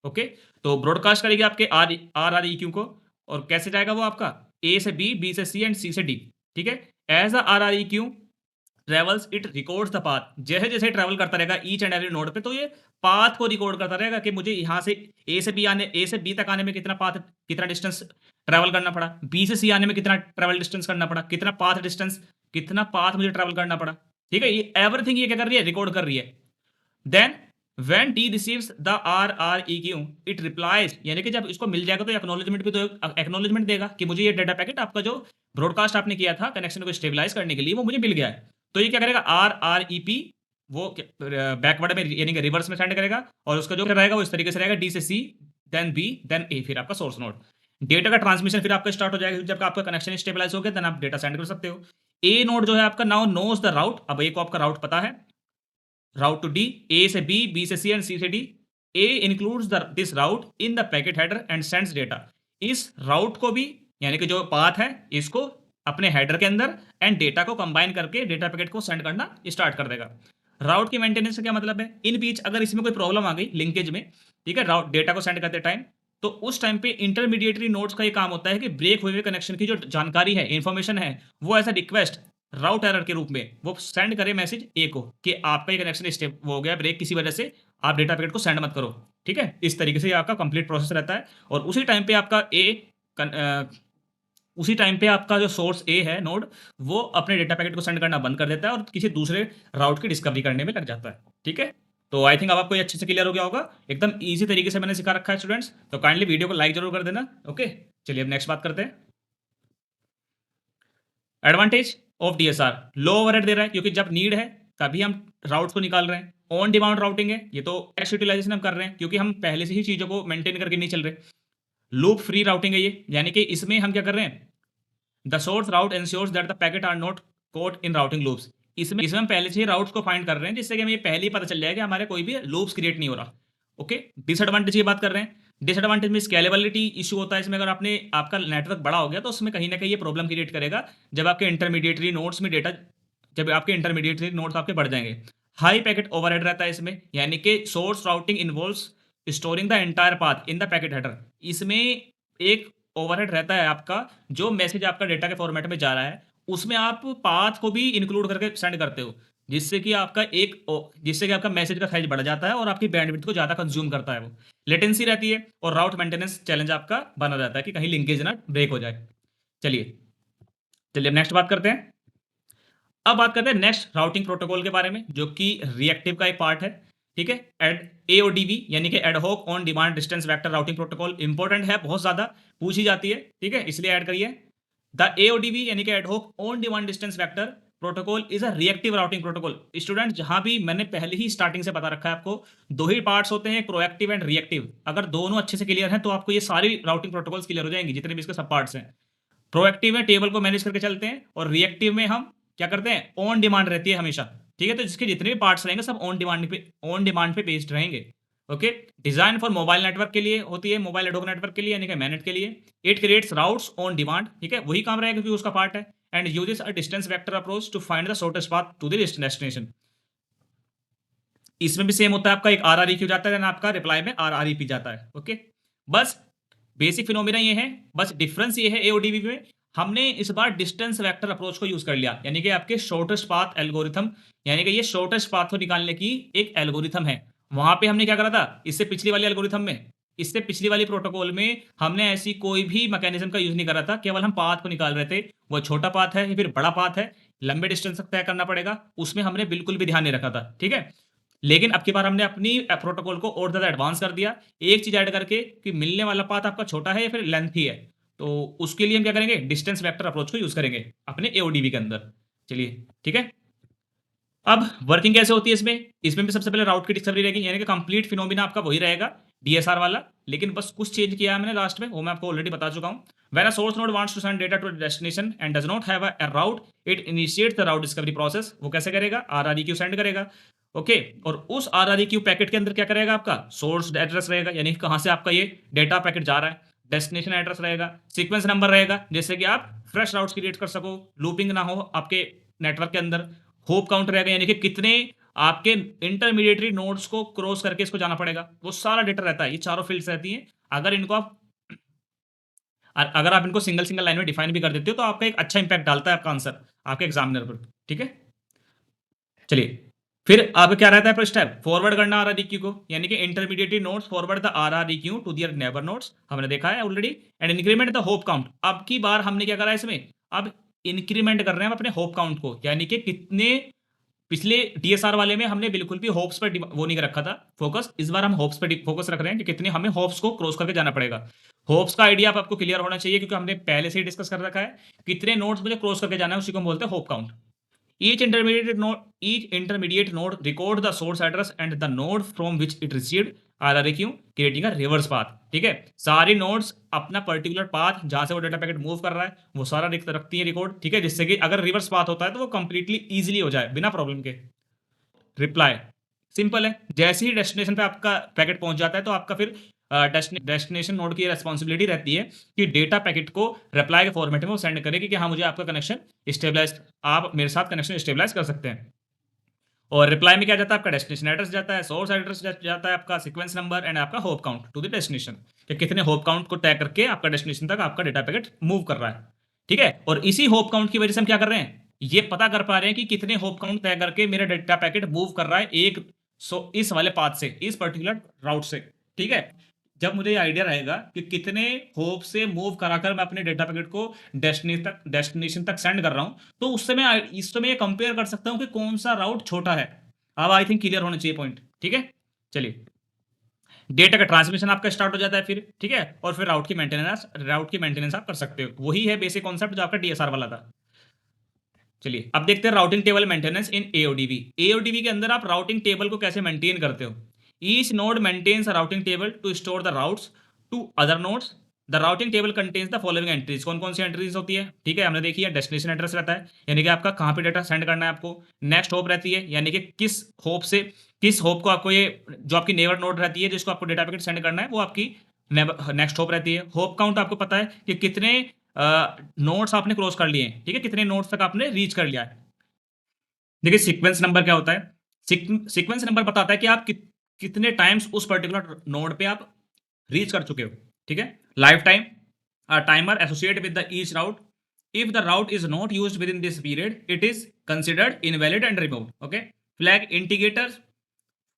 ओके, तो ब्रॉडकास्ट करेगी आपके आर ई क्यू को, और कैसे जाएगा वो आपका ए से बी से सी एंड सी से डी, ठीक है। As a R E Q travels it records the path, जैसे जैसे ट्रैवल करता रहेगा ईच एंड एवरी नोड पे, तो ये पाथ को रिकॉर्ड करता रहेगा कि मुझे यहाँ से ए से बी तक आने में कितना डिस्टेंस ट्रैवल करना पड़ा, बी से सी आने में कितना ट्रैवल डिस्टेंस करना पड़ा, कितना पाथ मुझे ट्रैवल करना पड़ा, ठीक है। ये एवरीथिंग ये क्या कर रही है, रिकॉर्ड कर रही है। Then when D receives the RREQ it replies, यानी कि जब इसको मिल जाएगा तो एक्नॉलेजमेंट भी तो एक्नॉलेजमेंट देगा कि मुझे ये डाटा पैकेट आपका जो ब्रॉडकास्ट आपने किया था कनेक्शन को स्टेबलाइज करने के लिए वो मुझे मिल गया है। तो ये क्या करेगा, RREP वो बैकवर्ड में यानी कि रिवर्स में सेंड करेगा, और उसका जो रहेगा वो इस तरीके से रहेगा, डी से सी देन बी देन ए, फिर आपका सोर्स नोड। डेटा का ट्रांसमिशन फिर आपका स्टार्ट हो जाएगा जब आपका कनेक्शन स्टेबलाइज हो गया, देन आप डेटा सेंड कर सकते हो। ए नोड जो है आपका नाउ नोज द राउट, अब ए को आपका राउट पता है, राउट टू डी, ए से बी से सी एंड सी से D. A includes this route in the packet header and sends data, इस राउट को भी यानी कि जो पाथ है इसको अपने हेडर के अंदर एंड डेटा को कंबाइन करके डेटा पैकेट को सेंड करना स्टार्ट कर देगा। राउट की मेंटेनेंस का क्या मतलब है, इन बीच अगर इसमें कोई प्रॉब्लम आ गई लिंकेज में, ठीक है, राउट डेटा को सेंड करते टाइम, तो उस टाइम पे इंटरमीडिएटरी नोड्स का ये काम होता है कि ब्रेक हुए हुए कनेक्शन की जो जानकारी है, इंफॉर्मेशन है, वो as a request route error के रूप में वो सेंड करे मैसेज ए को कि आपका ये कनेक्शन स्टेप हो गया ब्रेक किसी वजह से, आप डेटा पैकेट को सेंड मत करो, ठीक है। इस तरीके से आपका कंप्लीट प्रोसेस रहता है, और उसी टाइम पे आपका उसी टाइम पे आपका जो सोर्स ए है नोड, वो अपने डेटा पैकेट को सेंड करना बंद कर देता है और किसी दूसरे राउट की डिस्कवरी करने में लग जाता है, ठीक है। तो आई थिंक अब आपको ये अच्छे से क्लियर हो गया होगा, एकदम ईजी तरीके से मैंने सिखा रखा है स्टूडेंट्स, तो काइंडली वीडियो को लाइक जरूर कर देना। ओके, चलिए अब नेक्स्ट बात करते हैं। Advantage of DSR, low overhead दे रहा है क्योंकि जब नीड है तभी हम राउट्स को निकाल रहे हैं। ऑन डिमांड राउटिंग है, ये तो कैश यूटिलाइजेशन हम कर रहे हैं क्योंकि हम पहले से ही चीज़ों को मेंटेन करके नहीं चल रहे। लूप फ्री राउटिंग है ये, यानी कि इसमें हम क्या कर रहे हैं, the source route ensures that the packet are not caught in routing loops. इसमें हम पहले से ही राउट्स को फाइंड कर रहे हैं जिससे कि हमें ये पहले ही पता चल जाएगा कि हमारे कोई भी लूप्स क्रिएट नहीं हो रहा। ओके, डिसएडवांटेज की बात कर रहे हैं। डिसएडवांटेज में स्केलेबिलिटी इशू होता है इसमें, अगर आपने आपका नेटवर्क बड़ा हो गया तो उसमें कहीं ना कहीं ये प्रॉब्लम क्रिएट करेगा जब आपके इंटरमीडिएटरी नोड्स में डेटा, जब आपके इंटरमीडिएटरी नोड्स आपके बढ़ जाएंगे। हाई पैकेट ओवरहेड रहता है इसमें, यानी कि source routing involves storing the entire path in the packet header. इसमें एक ओवरहेड रहता है आपका, जो मैसेज आपका डेटा के फॉर्मेट में जा रहा है उसमें आप पाथ को भी इंक्लूड करके सेंड करते हो, जिससे कि आपका मैसेज का साइज बढ़ जाता है और आपकी बैंडविड्थ को ज़्यादा कंज्यूम करता है। वो लेटेंसी रहती है और राउट मेंटेनेंस चैलेंज आपका बना रहता है कि कहीं लिंकेज ना ब्रेक हो जाए। चलिए चलिए अब नेक्स्ट बात करते हैं। अब बात करते हैं नेक्स्ट राउटिंग प्रोटोकॉल के बारे में, जो कि रिएक्टिव का एक पार्ट है, ठीक है। AODV यानी कि ad hoc on demand distance vector routing protocol important है, बहुत ज़्यादा पूछी जाती है, ठीक है, इसलिए ऐड करिए। द AODV यानी कि ad hoc on demand distance vector protocol is a reactive routing protocol. Student, जहां भी मैंने पहले ही स्टार्टिंग से बता रखा है आपको, दो ही पार्ट्स होते हैं, प्रोएक्टिव एंड रिएक्टिव। अगर दोनों अच्छे से क्लियर हैं तो आपको ये सारी राउटिंग प्रोटोकॉल्स क्लियर हो जाएंगी जितने भी इसके सब पार्ट्स हैं। प्रोएक्टिव में टेबल को मैनेज करके चलते हैं, और रिएक्टिव में हम क्या करते हैं, ऑन डिमांड रहती है हमेशा, ठीक है। तो जिसके जितने भी पार्ट्स रहेंगे सब ऑन डिमांड पे बेस्ड रहेंगे। Okay, design for mobile network के लिए होती है, मोबाइल एडहॉक नेटवर्क के लिए यानी कि मैनेट के लिए। It creates routes on demand, ठीक है, वही काम रहेगा क्योंकि उसका पार्ट है। And uses a distance vector approach to find the shortest path to the destination. इसमें भी सेम होता है, आपका एक RREQ जाता है, आपका रिप्लाई में RREP जाता है। ओके, बस बेसिक फिनोमिना ये है, बस डिफरेंस ये है AODV में हमने इस बार डिस्टेंस वेक्टर अप्रोच को यूज कर लिया, यानी कि आपके शॉर्टेस्ट पाथ एल्गोरिथम, यानी कि ये शॉर्टेस्ट पाथ को निकालने की एक एल्गोरिथम है। वहां पे हमने क्या करा था, इससे पिछली वाली प्रोटोकॉल में हमने ऐसी कोई भी मैकेनिज्म का यूज नहीं करा था, केवल हम पाथ को निकाल रहे थे। वो छोटा पाथ है या फिर बड़ा पाथ है, लंबे डिस्टेंस तक तय करना पड़ेगा, उसमें हमने बिल्कुल भी ध्यान नहीं रखा था, ठीक है। लेकिन अब की बार हमने अपनी प्रोटोकॉल को और ज़्यादा एडवांस कर दिया, एक चीज़ ऐड करके कि मिलने वाला पाथ आपका छोटा है या फिर लेंथी है, तो उसके लिए हम क्या करेंगे, डिस्टेंस वेक्टर अप्रोच को यूज़ करेंगे अपने AODV के अंदर। चलिए ठीक है, अब वर्किंग कैसे होती है इसमें भी सबसे पहले राउट की डिस्कवरी रहेगी, यानी कि कंप्लीट फिनोमिना आपका वही रहेगा DSR वाला, लेकिन बस कुछ चेंज किया है मैंने लास्ट में, वो मैं आपको ऑलरेडी बता चुका हूँ। When a source node wants to send data to a destination and does not have a route, it initiates the route discovery process। वो कैसे करेगा, RREQ सेंड करेगा। ओके, और उस RREQ पैकेट के अंदर क्या करेगा, आपका सोर्स एड्रेस रहेगा, यानी कहाँ से आपका ये डेटा पैकेट जा रहा है। डेस्टिनेशन एड्रेस रहेगा, सीक्वेंस नंबर रहेगा, जैसे कि आप फ्रेश राउट्स क्रिएट कर सको, लूपिंग ना हो आपके नेटवर्क के अंदर। होप काउंट रहेगा, यानी कि कितने आपके इंटरमीडिएटरी नोड्स को क्रॉस करके इसको जाना पड़ेगा, वो सारा डेटा रहता है। ये चारों फील्ड्स रहती हैं। अगर इनको आप अगर आप इनको सिंगल सिंगल लाइन में डिफाइन भी कर देते हो तो आपका एक अच्छा इंपैक्ट डालता है आपका आंसर आपके एग्जामिनर पर। ठीक है, चलिए फिर अब क्या रहता है पर स्टेप, फॉरवर्ड करना आरआरईक्यू को, यानी कि intermediate nodes forward the RREQ to their neighbour nodes, हमने देखा है already. And increment the hop count, अब की बार हमने क्या करा है इसमें, अब इंक्रीमेंट कर रहे हैं हम अपने होप काउंट को, यानी कि कितने, पिछले डीएसआर वाले में हमने बिल्कुल भी होप्स पर वो नहीं रखा था फोकस, इस बार हम होप्स पर फोकस रख रहे हैं कि कितने हमें होप्स को क्रॉस करके जाना पड़ेगा। होप्स का आइडिया आपको क्लियर होना चाहिए, क्योंकि हमने पहले से ही डिस्कस कर रखा है, कितने नोड्स मुझे क्रॉस करके जाना है उसी को हम बोलते हैं hope count. each intermediate node record the source address and the node from which it received RRQ, creating a reverse path। ठीक है, सारी नोड्स अपना पर्टिकुलर पाथ जहां से वो डेटा पैकेट मूव कर रहा है वो सारा रखती है रिकॉर्ड। ठीक है, जिससे कि अगर रिवर्स पाथ होता है तो वो कंप्लीटली इजीली हो जाए बिना प्रॉब्लम के। रिप्लाई सिंपल है, जैसे ही डेस्टिनेशन पे आपका पैकेट पहुंच जाता है तो आपका फिर डेस्टिनेशन नोड की रेस्पॉन्सिबिलिटी रहती है कि डेटा पैकेट को रिप्लाई के फॉर्मेट में वो सेंड करेगी कि हाँ मुझे आपका कनेक्शन स्टेबलाइज, आप मेरे साथ कनेक्शन स्टेबलाइज कर सकते हैं। और रिप्लाई में क्या जाता है, आपका डेस्टिनेशन एड्रेस जाता है, सोर्स एड्रेस जाता है, आपका सीक्वेंस नंबर एंड आपका hop count to the destination, कि कितने होप काउंट को तय करके आपका डेस्टिनेशन तक आपका डेटा पैकेट मूव कर रहा है। ठीक है, और इसी होप काउंट की वजह से हम क्या कर रहे हैं, ये पता कर पा रहे हैं कि कितने होप काउंट तय करके मेरा डेटा पैकेट मूव कर रहा है एक इस वाले पाथ से, इस पर्टिकुलर राउट से। ठीक है, जब मुझे ये आइडिया रहेगा कि कितने होप से मूव कराकर मैं अपने डेटा पैकेट को डेस्टिनेशन तक सेंड कर रहा हूं, तो उससे मैं इससे मैं ये कंपेयर कर सकता हूं कि कौन सा राउट छोटा है। अब आई थिंक क्लियर होना चाहिए पॉइंट। ठीक है, चलिए डेटा का ट्रांसमिशन आपका स्टार्ट हो जाता है फिर। ठीक है, और फिर राउट की मेंटेनेंस आप कर सकते हो, वही है बेसिक कॉन्सेप्ट जो आपका डीएसआर वाला था। चलिए अब देखते हैं राउटिंग टेबल मेंटेनेंस इन एओडीबी। एओडीबी के अंदर आप राउटिंग टेबल को कैसे मेंटेन करते हो। Each node maintains a routing table to store the routes to other nodes. The routing table contains the following entries, कौन कौन सी एंट्रीज होती है। ठीक है, हमने देखी है, डेस्टिनेशन एड्रेस रहता है, यानी कि आपका कहाँ पे डेटा सेंड करना है आपको। नेक्स्ट होप रहती है, यानी कि किस होप को आपको ये जो आपकी नेबर नोड रहती है जिसको आपको डेटा पैकेट सेंड करना है वो आपकी नेक्स्ट होप रहती है। होप काउंट आपको पता है कि कितने नोट्स आपने क्रॉस कर लिए हैं। ठीक है, कितने नोट्स तक आपने रीच कर लिया है। देखिए सीक्वेंस नंबर क्या होता है, सीक्वेंस नंबर बताता है कि आप कितने टाइम्स उस पर्टिकुलर नोड पे आप रीच कर चुके हो। ठीक है, life time timer associate with the each route, if the route is not used with in this period it is considered invalid and removed. Okay, flag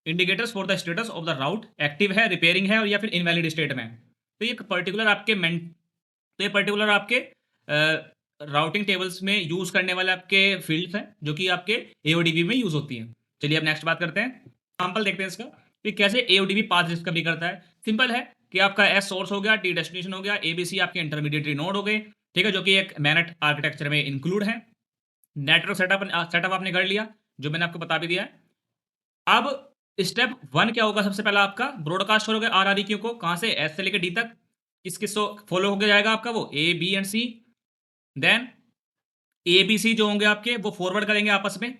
indicators for the status of the route, active है, repairing है और या फिर invalid state में है। तो ये particular आपके राउटिंग टेबल्स में यूज करने वाले आपके फील्ड्स हैं जो कि आपके एओडीबी में यूज होती हैं। चलिए अब नेक्स्ट बात करते हैं, एग्जांपल देखते हैं इसका कि कैसे एओडीबी पाथ डिस्कवरी करता है। सिंपल है कि आपका एस सोर्स हो गया, टी डेस्टिनेशन हो गया, एबीसी आपके इंटरमीडिएटरी नोड हो गए। ठीक है, जो कि एक मैनेट आर्किटेक्चर में इंक्लूड है। नेटवर्क सेटअप आपने कर लिया जो मैंने आपको बता भी दिया है। अब स्टेप 1 क्या होगा, सबसे पहला आपका ब्रॉडकास्ट करोगे आरआरईक्यू को, कहां से, एस से लेकर डी तक किस किस फॉलो होकर जाएगा आपका वो A B and C. Then A B C जो होंगे आपके वो फॉरवर्ड करेंगे आपस में,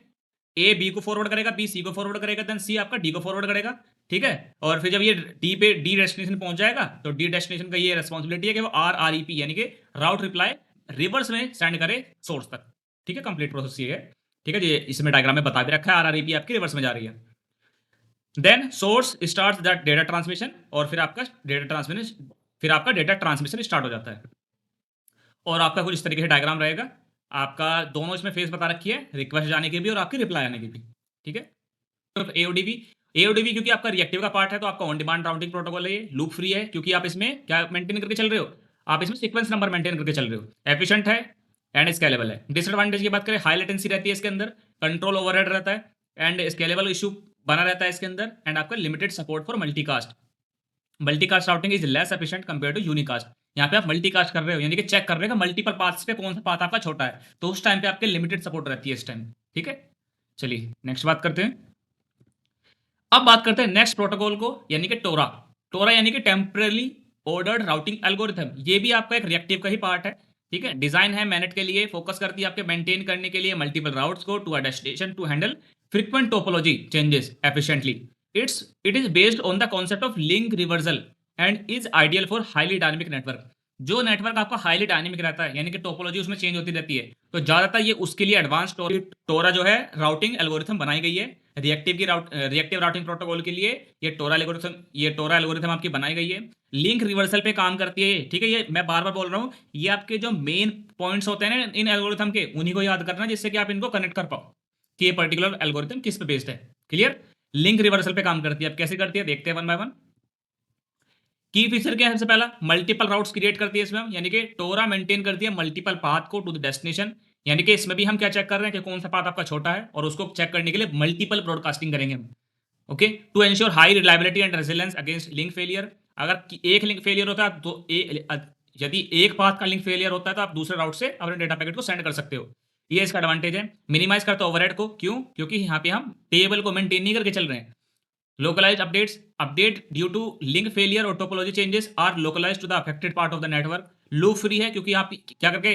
ए बी को फॉरवर्ड करेगा, बी सी को फॉरवर्ड करेगा, देन सी आपका डी को फॉरवर्ड करेगा। ठीक है, और फिर जब ये डी डेस्टिनेशन पहुंच जाएगा तो डी डेस्टिनेशन का ये रेस्पॉन्सिबिलिटी है कि वो आरआरईपी यानी कि राउट रिप्लाई रिवर्स में सेंड करे सोर्स तक। ठीक है, कंप्लीट प्रोसेस ये है। ठीक है जी, इसमें डायग्राम में बता भी रखा है, आरआरईपी आपकी रिवर्स में जा रही है। Then source start that data transmission, और फिर आपका डेटा ट्रांसमिशन स्टार्ट हो जाता है। और आपका कुछ इस तरीके से डायग्राम रहेगा, आपका दोनों इसमें फेस बता रखी है, रिक्वेस्ट जाने की भी और आपकी रिप्लाई आने की भी। ठीक है, तो एओडीबी क्योंकि आपका रिएक्टिव का पार्ट है तो आपका ऑन डिमांड राउटिंग प्रोटोकॉल है, ये लूप फ्री है क्योंकि आप इसमें क्या मेंटेन करके चल रहे हो, आप इसमें सीक्वेंस नंबर मेंटेन करके चल रहे हो, एफिशिएंट है एंड स्केलेबल है। डिसएडवांटेज की बात करें, हाई लेटेंसी रहती है इसके अंदर, कंट्रोल ओवरहेड रहता है एंड स्केलेबल इशू बना रहता है इसके अंदर, एंड आपका limited support for multicast routing is less efficient compare to unicast. यहाँ पे आप मल्टीकास्ट कर रहे हो यानी कि चेक कर रहे हो मल्टीपल पाथ्स पे कौन सा पाथ आपका छोटा है, तो उस टाइम पे आपके लिमिटेड सपोर्ट रहती है इस टाइम। ठीक है, चलिए नेक्स्ट बात करते हैं। अब बात करते हैं नेक्स्ट प्रोटोकॉल को, यानी कि टोरा यानी कि टेम्परली ऑर्डर्ड राउटिंग एल्गोरिथम। ये भी आपका एक रिएक्टिव का ही पार्ट है। ठीक है, डिजाइन है मैनेट के लिए, फोकस करती है आपके मेंटेन करने के लिए मल्टीपल राउट्स को to a destination to handle frequent topology changes efficiently. It is based on the concept of link reversal and is ideal for highly dynamic network. जो नेटवर्क आपका हाईली डायनेमिक रहता है यानी कि टोपोलॉजी उसमें change होती रहती है, तो ज़्यादातर ये उसके लिए एडवांस टोरा जो है राउटिंग एल्गोरिथम बनाई गई है। रिएक्टिव राउटिंग प्रोटोकॉल के लिए ये टोरा एल्गोरिथम आपकी बनाई गई है। लिंक रिवर्सल पे काम करती है, ठीक है। ये मैं बार बार बोल रहा हूँ, ये आपके जो मेन पॉइंट्स होते हैं ना इन एल्गोरिथम के, उन्हीं को याद करना जिससे कि आप इनको कनेक्ट कर पाओ कि ये पर्टिकुलर एल्गोरिथम किस पे बेस्ड है। क्लियर। लिंक रिवर्सल पे काम करती है। अब कैसे करती है देखते हैं वन बाय वन। की फीचर क्या है? सबसे पहला मल्टीपल राउट्स क्रिएट करती है इसमें हम, यानी कि टोरा मेंटेन करती है मल्टीपल पाथ को टू द डेस्टिनेशन। यानी कि इसमें भी हम क्या चेक कर रहे हैं कि कौन सा पाथ आपका छोटा है, और उसको चेक करने के लिए मल्टीपल ब्रॉडकास्टिंग करेंगे हम। Okay, to ensure high reliability and resilience against link failure. अगर एक लिंक फेलियर होता है तो यदि एक पाथ का लिंक फेलियर होता है तो आप दूसरे राउट से अपने डेटा पैकेट को सेंड कर सकते हो। ये इसका एडवांटेज है। मिनिमाइज करता है ओवरहेड को। क्यों? क्योंकि यहाँ पे हम टेबल को मेंटेन नहीं करके चल रहे हैं। Localized update due to link failure or topology changes are localized to the affected part of the network। Loop free है क्योंकि आप क्या करके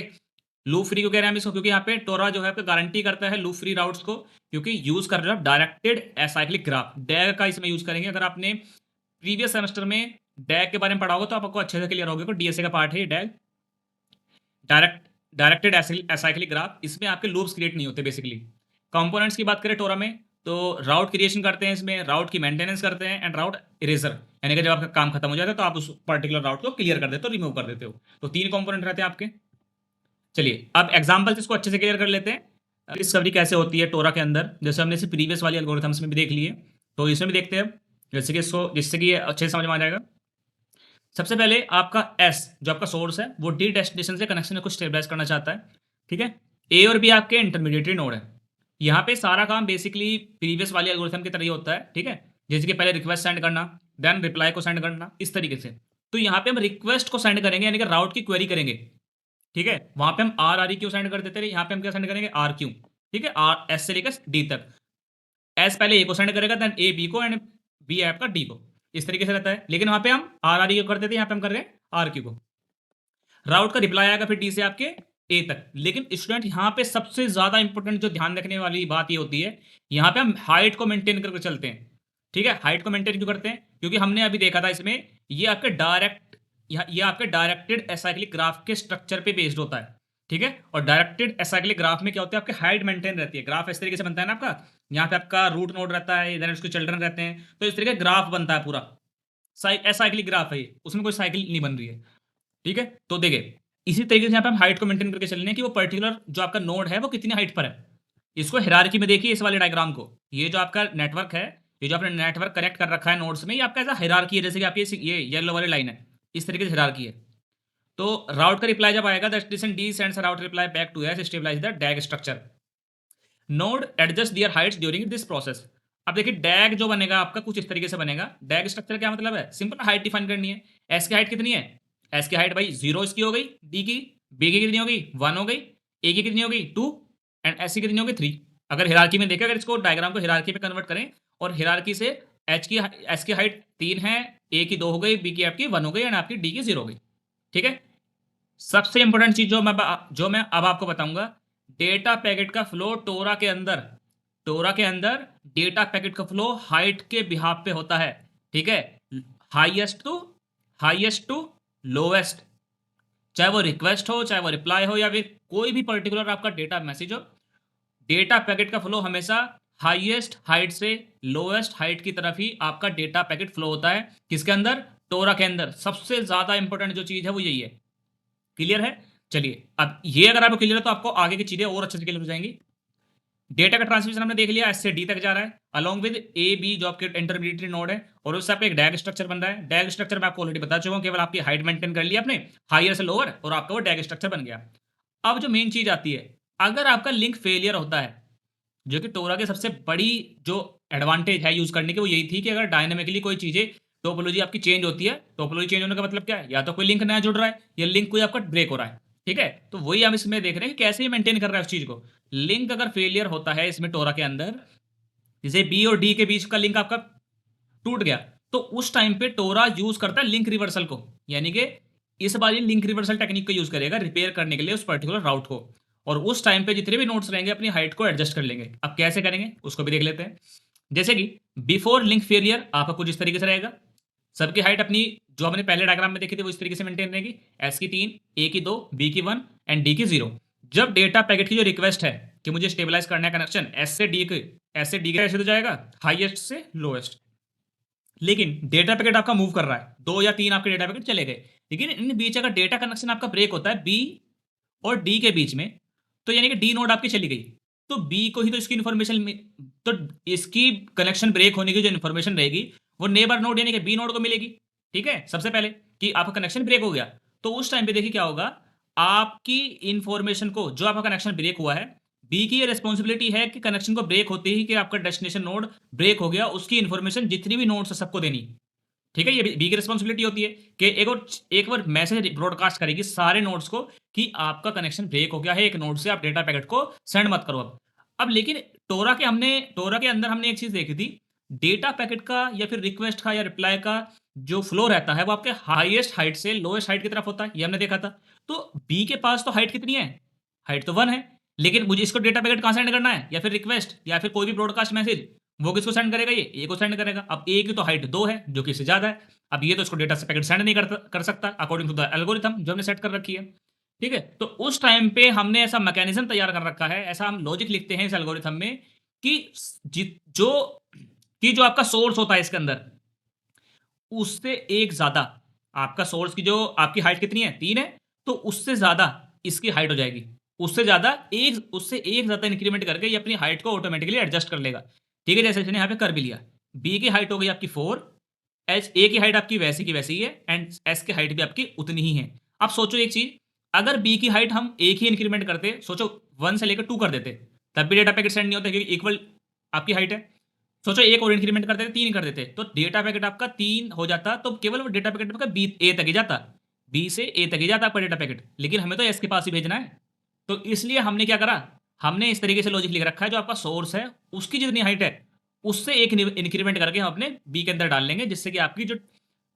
लूप फ्री क्यों कह रहे हैं हम इसको? क्योंकि यहाँ पे टोरा जो है आपको गारंटी करता है लूप फ्री राउट्स को, क्योंकि यूज कर रहे हो डायरेक्टेड एसाइक्लिक ग्राफ, डैग का इसमें यूज करेंगे। अगर आपने प्रीवियस सेमेस्टर में डैग के बारे में पढ़ा होगा तो आपको अच्छे से क्लियर होगा। डीएसए का पार्ट है ये डैग, डायरेक्टेड एसाइक्लिक ग्राफ। इसमें आपके लूप्स क्रिएट नहीं होते बेसिकली। कंपोनेंट्स की बात करें टोरा में, तो राउट क्रिएशन करते हैं इसमें, राउट की मेंटेनेंस करते हैं, एंड राउट इरेजर, यानी कि जब आपका काम खत्म हो जाता है तो आप उस पर्टिकुलर राउट को क्लियर कर देते हो, रिमूव कर देते हो। तो 3 कंपोनेंट रहते हैं आपके। चलिए अब एग्जांपल इसको अच्छे से क्लियर कर लेते हैं। डिस्कवरी कैसे होती है टोरा के अंदर, जैसे हमने इसे प्रीवियस वाली एल्गोरिथम्स में भी देख लिए, तो इसमें भी देखते हैं जैसे कि इसको, जिससे कि ये अच्छे से समझ में आ जाएगा। सबसे पहले आपका एस जो आपका सोर्स है वो डी डेस्टिनेशन से कनेक्शन को स्टेबलाइज करना चाहता है, ठीक है। ए और बी आपके इंटरमीडिएटरी नोड है। यहाँ पे सारा काम बेसिकली प्रीवियस वाली एल्गोरिथम की तरह ही होता है, ठीक है। जैसे कि पहले रिक्वेस्ट सेंड करना, देन रिप्लाई को सेंड करना, इस तरीके से। तो यहाँ पे हम रिक्वेस्ट को सेंड करेंगे, यानी कि राउट की क्वेरी करेंगे, ठीक है। वहां पे हम आर ई क्यू सेंड कर देते रहे, यहाँ पे हम क्या सेंड करेंगे? आर क्यू, ठीक है। आर एस से लेकर डी तक। एस पहले ए को सेंड करेगा, देन ए बी को, एंड बी आपका डी को, इस तरीके से रहता है। लेकिन वहां पे हम आर ई को कर देते हैं, यहाँ पे हम कर रहे हैं आर क्यू को। राउट का रिप्लाई आएगा फिर डी से आपके ए तक। लेकिन स्टूडेंट यहाँ पे सबसे ज्यादा इंपॉर्टेंट जो ध्यान रखने वाली बात ये होती है, यहाँ पे हम हाइट को मेंटेन करके चलते हैं, ठीक है। हाइट को मेंटेन क्यों करते हैं? क्योंकि हमने अभी देखा था इसमें ये आपके डायरेक्टेड एसाइक्लिक ग्राफ के स्ट्रक्चर पे बेस्ड होता है, ठीक है। और डायरेक्टेड एसाइक्लिक ग्राफ में क्या होता है? आपके हाइट मेंटेन रहती है। ग्राफ इस तरीके से बनता है ना आपका, यहाँ पे आपका रूट नोड रहता है, इधर उसके चिल्ड्रन रहते हैं, तो इस तरीके ग्राफ बनता है पूरा। एसाइक्लिक ग्राफ है ये, उसमें कोई साइकिल नहीं बन रही है, ठीक है। तो देखिए इसी तरीके से यहाँ पे हम हाइट को मेंटेन करके चलने कि वो पर्टिकुलर जो आपका नोड है वो कितनी हाइट पर है। इसको हिरार्की में देखिए, इस वाले डायग्राम को, ये जो आपका नेटवर्क है, ये जो आपने नेटवर्क कनेक्ट कर रखा है नोड्स में, ये आपका ऐसा हिरार्की है, जैसे कि आपकी ये येलो वाली लाइन है, इस तरीके से हिरार्की है। तो राउट का रिप्लाई जब आएगा, that D sends route reply back to S stabilize the DAG structure. Node adjust their heights during this process. अब देखिए डैग जो बनेगा आपका कुछ इस तरीके से बनेगा। डैग स्ट्रक्चर क्या मतलब है? सिंपल हाइट डिफाइन करनी है। एस की हाइट कितनी है? एस की हाइट भाई 0 इसकी हो गई, डी की, बी की कितनी होगी? 1 हो गई, ए की कितनी होगी? 2, एंड एस की कितनी होगी? 3। अगर हिरार्की में देखें, अगर इसको डायग्राम को हिरार्की पे कन्वर्ट करें, और हिरार्की से एस की हाइट 3 है, ए की 2 हो गई, बी की आपकी 1 हो गई, एंड आपकी डी की 0 हो गई, ठीक है। सबसे इंपॉर्टेंट चीज जो मैं अब आपको बताऊंगा, डेटा पैकेट का फ्लो टोरा के अंदर डेटा पैकेट का फ्लो हाइट के बिहाफ पे होता है, ठीक है। हाईएस्ट टू लोएस्ट, चाहे वो रिक्वेस्ट हो, चाहे वो रिप्लाई हो, या फिर कोई भी पर्टिकुलर आपका डेटा मैसेज हो, डेटा पैकेट का फ्लो हमेशा हाईएस्ट हाइट से लोएस्ट हाइट की तरफ ही आपका डेटा पैकेट फ्लो होता है। किसके अंदर? टोरा के अंदर। सबसे ज्यादा इंपॉर्टेंट जो चीज है वो यही है। क्लियर है? चलिए अब ये अगर आपको क्लियर है तो आपको आगे की चीजें और अच्छे से क्लियर हो जाएंगी। डेटा का ट्रांसमिशन हमने देख लिया, एस से डी तक जा रहा है, अलॉन्ग विद ए बी जो आपके इंटरमीडिएटरी नोड है, और उससे आपका एक डैग स्ट्रक्चर बन रहा है। डैग स्ट्रक्चर मैं आपको ऑलरेडी बता चुका हूं, केवल आपकी हाइट मेंटेन कर लिया आपने हायर से लोअर, और आपका वो डैग स्ट्रक्चर बन गया। अब जो मेन चीज आती है, अगर आपका लिंक फेलियर होता है, जो कि टोरा की सबसे बड़ी जो एडवांटेज है यूज करने की, वो यही थी कि अगर डायनामिकली कोई चीजें टोपोलॉजी आपकी चेंज होती है, टोपोलॉजी चेंज होने का मतलब क्या है? या तो कोई लिंक नया जुड़ रहा है, या लिंक कोई आपका ब्रेक हो रहा है, ठीक है। तो वही हम इसमें देख रहे हैं कि कैसे मेंटेन कर रहा है उस चीज को। लिंक अगर फेलियर होता है इसमें टोरा के अंदर, जैसे बी और डी के बीच का लिंक आपका टूट गया, तो उस टाइम पे टोरा यूज करता है लिंक रिवर्सल को, यानी कि इस बार ये लिंक रिवर्सल टेक्निक को यूज करेगा रिपेयर करने के लिए उस पर्टिकुलर राउट को, और उस टाइम पे जितने भी नोट्स रहेंगे अपनी हाइट को एडजस्ट कर लेंगे। अब कैसे करेंगे उसको भी देख लेते हैं। जैसे कि बिफोर लिंक फेलियर आपका कुछ इस तरीके से रहेगा, सबकी हाइट अपनी जो हमने पहले डायग्राम में देखी थी वो इस तरीके से मेंटेन रहेगी, एस की 3, ए की 2, बी की 1 एंड डी की 0। जब डेटा पैकेट की जो रिक्वेस्ट है कि मुझे स्टेबलाइज करना है कनेक्शन, एस से डी के कैसे हो जाएगा, हाईएस्ट से लोएस्ट। लेकिन डेटा पैकेट आपका मूव कर रहा है, 2 या 3 आपके डेटा पैकेट चले गए, लेकिन इन बीच अगर डेटा कनेक्शन आपका ब्रेक होता है बी और डी के बीच में, तो यानी कि डी नोड आपकी चली गई, तो बी को ही तो इसकी इन्फॉर्मेशन, तो इसकी कनेक्शन ब्रेक होने की जो इन्फॉर्मेशन रहेगी वो नेबर नोड यानी कि बी नोड को मिलेगी। ठीक है, सबसे पहले कि आपका कनेक्शन ब्रेक हो गया, तो उस टाइम पे देखिए क्या होगा, आपकी इन्फॉर्मेशन को, जो आपका कनेक्शन ब्रेक हुआ है, बी की ये रिस्पॉन्सिबिलिटी है कि कनेक्शन को ब्रेक होते ही कि आपका डेस्टिनेशन नोड ब्रेक हो गया, उसकी इन्फॉर्मेशन जितनी भी नोड्स है सबको देनी। ठीक है, ये बी की रिस्पॉन्सिबिलिटी होती है कि एक बार मैसेज ब्रॉडकास्ट करेगी सारे नोड्स को कि आपका कनेक्शन ब्रेक हो गया है एक नोड से, आप डेटा पैकेट को सेंड मत करो अब लेकिन टोरा के अंदर हमने एक चीज देखी थी, डेटा पैकेट का या फिर रिक्वेस्ट का या रिप्लाई का जो फ्लो रहता है वो आपके हाईएस्ट हाइट से लोएस्ट हाइट की तरफ होता है, ये हमने देखा था। तो बी के पास तो हाइट कितनी है, हाइट तो 1 है, लेकिन मुझे इसको डेटा पैकेट कहाँ सेंड करना है, या फिर रिक्वेस्ट या फिर कोई भी ब्रॉडकास्ट मैसेज, वो किसको सेंड करेगा, ये ए को सेंड करेगा। अब ए की तो हाइट 2 है जो कि इससे ज्यादा है, अब ये तो इसको डेटा पैकेट सेंड नहीं कर सकता अकॉर्डिंग टू द एल्गोरिथम जो हमने सेट कर रखी है। ठीक है, तो उस टाइम पे हमने ऐसा मैकेनिज्म तैयार कर रखा है, ऐसा हम लॉजिक लिखते हैं इस एल्गोरिथम में कि जो जो आपका सोर्स होता है इसके अंदर, उससे एक ज्यादा आपका सोर्स की जो आपकी हाइट कितनी है 3 है, तो उससे ज्यादा इसकी हाइट हो जाएगी, उससे एक ज्यादा इंक्रीमेंट करके ये अपनी हाइट को ऑटोमेटिकली एडजस्ट कर लेगा। ठीक है, जैसे इसने यहाँ पे कर भी लिया, बी की हाइट हो गई आपकी 4, एच ए की हाइट आपकी वैसी की वैसी है एंड एस की हाइट भी आपकी उतनी ही है। अब सोचो एक चीज, अगर बी की हाइट हम एक ही इंक्रीमेंट करते, सोचो 1 से लेकर 2 कर देते, तब भी डेटा पैकेट सेंड नहीं होता क्योंकि इक्वल आपकी हाइट है। सोचो एक और इंक्रीमेंट कर देते, 3 कर देते, तो डेटा पैकेट आपका 3 हो जाता, तो केवल वो डेटा पैकेट आपका बी ए तक ही जाता, बी से ए तक ही जाता आपका डेटा पैकेट, लेकिन हमें तो एस के पास ही भेजना है। तो इसलिए हमने क्या करा, हमने इस तरीके से लॉजिक लिख रखा है, जो आपका सोर्स है उसकी जितनी हाइट है उससे एक इंक्रीमेंट करके हम अपने बी के अंदर डाल लेंगे, जिससे कि आपकी जो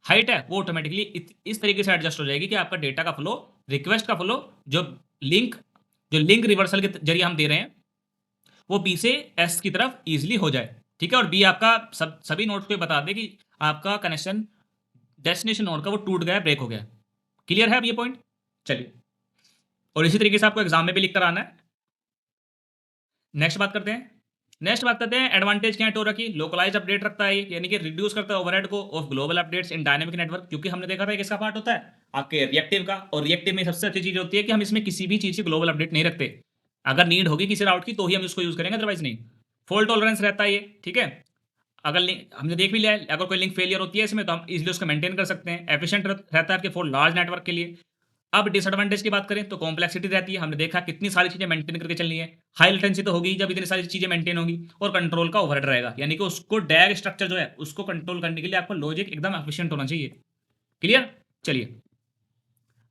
हाइट है वो ऑटोमेटिकली इस तरीके से एडजस्ट हो जाएगी कि आपका डेटा का फ्लो, रिक्वेस्ट का फ्लो, लिंक जो लिंक रिवर्सल के जरिए हम दे रहे हैं वो बी से एस की तरफ इजीली हो जाए। ठीक है, और बी आपका सभी नोड्स को बता दे कि आपका कनेक्शन डेस्टिनेशन नोड का वो टूट गया, ब्रेक हो गया। क्लियर है अब ये पॉइंट? चलिए, और इसी तरीके से आपको एग्जाम में भी लिख कर आना है। नेक्स्ट बात करते हैं एडवांटेज क्या है टोरा की। लोकलाइज अपडेट रखता है, यानी कि रिड्यूस करता है ओवरहेड को of global updates in dynamic network, क्योंकि हमने देखा था किसका पार्ट होता है आपके रिएक्टिव का, और रिएक्टिव में सबसे अच्छी चीज होती है कि हम इसमें किसी भी चीज की ग्लोबल अपडेट नहीं रखते, अगर नीड होगी किसी राउट की तो ही हम इसको यूज करेंगे, अदरवाइज नहीं। फॉल्ट टॉलरेंस रहता है ये, ठीक है, अगर लिंक हमने देख भी लिया है, अगर कोई लिंक फेलियर होती है इसमें तो हम इजीली उसको मेंटेन कर सकते हैं। एफिशिएंट रहता है आपके फॉर लार्ज नेटवर्क के लिए। अब डिसएडवांटेज की बात करें तो कॉम्प्लेक्सिटी रहती है, हमने देखा कितनी सारी चीजें मेंटेन करके चलनी है, हाई लेटेंसी तो होगी जब इतनी सारी चीजें मेंटेन होगी, और कंट्रोल का ओवरहेड रहेगा, यानी कि उसको डैग स्ट्रक्चर जो है उसको कंट्रोल करने के लिए आपको लॉजिक एकदम एफिशिएंट होना चाहिए। क्लियर? चलिए,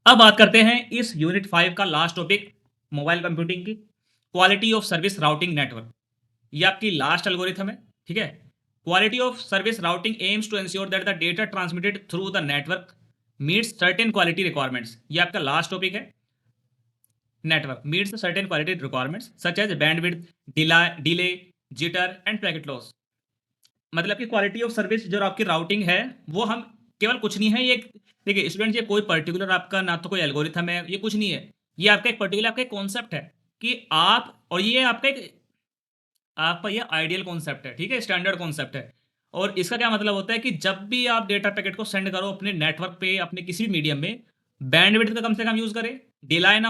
अब बात करते हैं इस यूनिट 5 का लास्ट टॉपिक, मोबाइल कंप्यूटिंग की quality of service routing network. ये आपकी लास्ट एल्गोरिथम है। ठीक है, quality of service routing aims to ensure that the data transmitted through the network meets certain quality requirements. ये आपका लास्ट टॉपिक है, network meets certain quality requirements such as bandwidth, delay, jitter and packet loss. मतलब कि quality of service जो आपकी routing है वो हम केवल कुछ नहीं है, ये देखिए स्टूडेंट, ये कोई पर्टिकुलर आपका ना तो कोई एल्गोरिथम है, ये कुछ नहीं है, ये आपका एक पर्टिकुलर आपका कॉन्सेप्ट है कि आप, और ये आपका ये आइडियल कॉन्सेप्ट है, ठीक है, स्टैंडर्ड कॉन्सेप्ट है। और इसका क्या मतलब होता है कि जब भी आप डेटा पैकेट को सेंड करो अपने नेटवर्क पे, अपने किसी भी मीडियम में, बैंडविड्थ का कम से कम यूज करें, डिले ना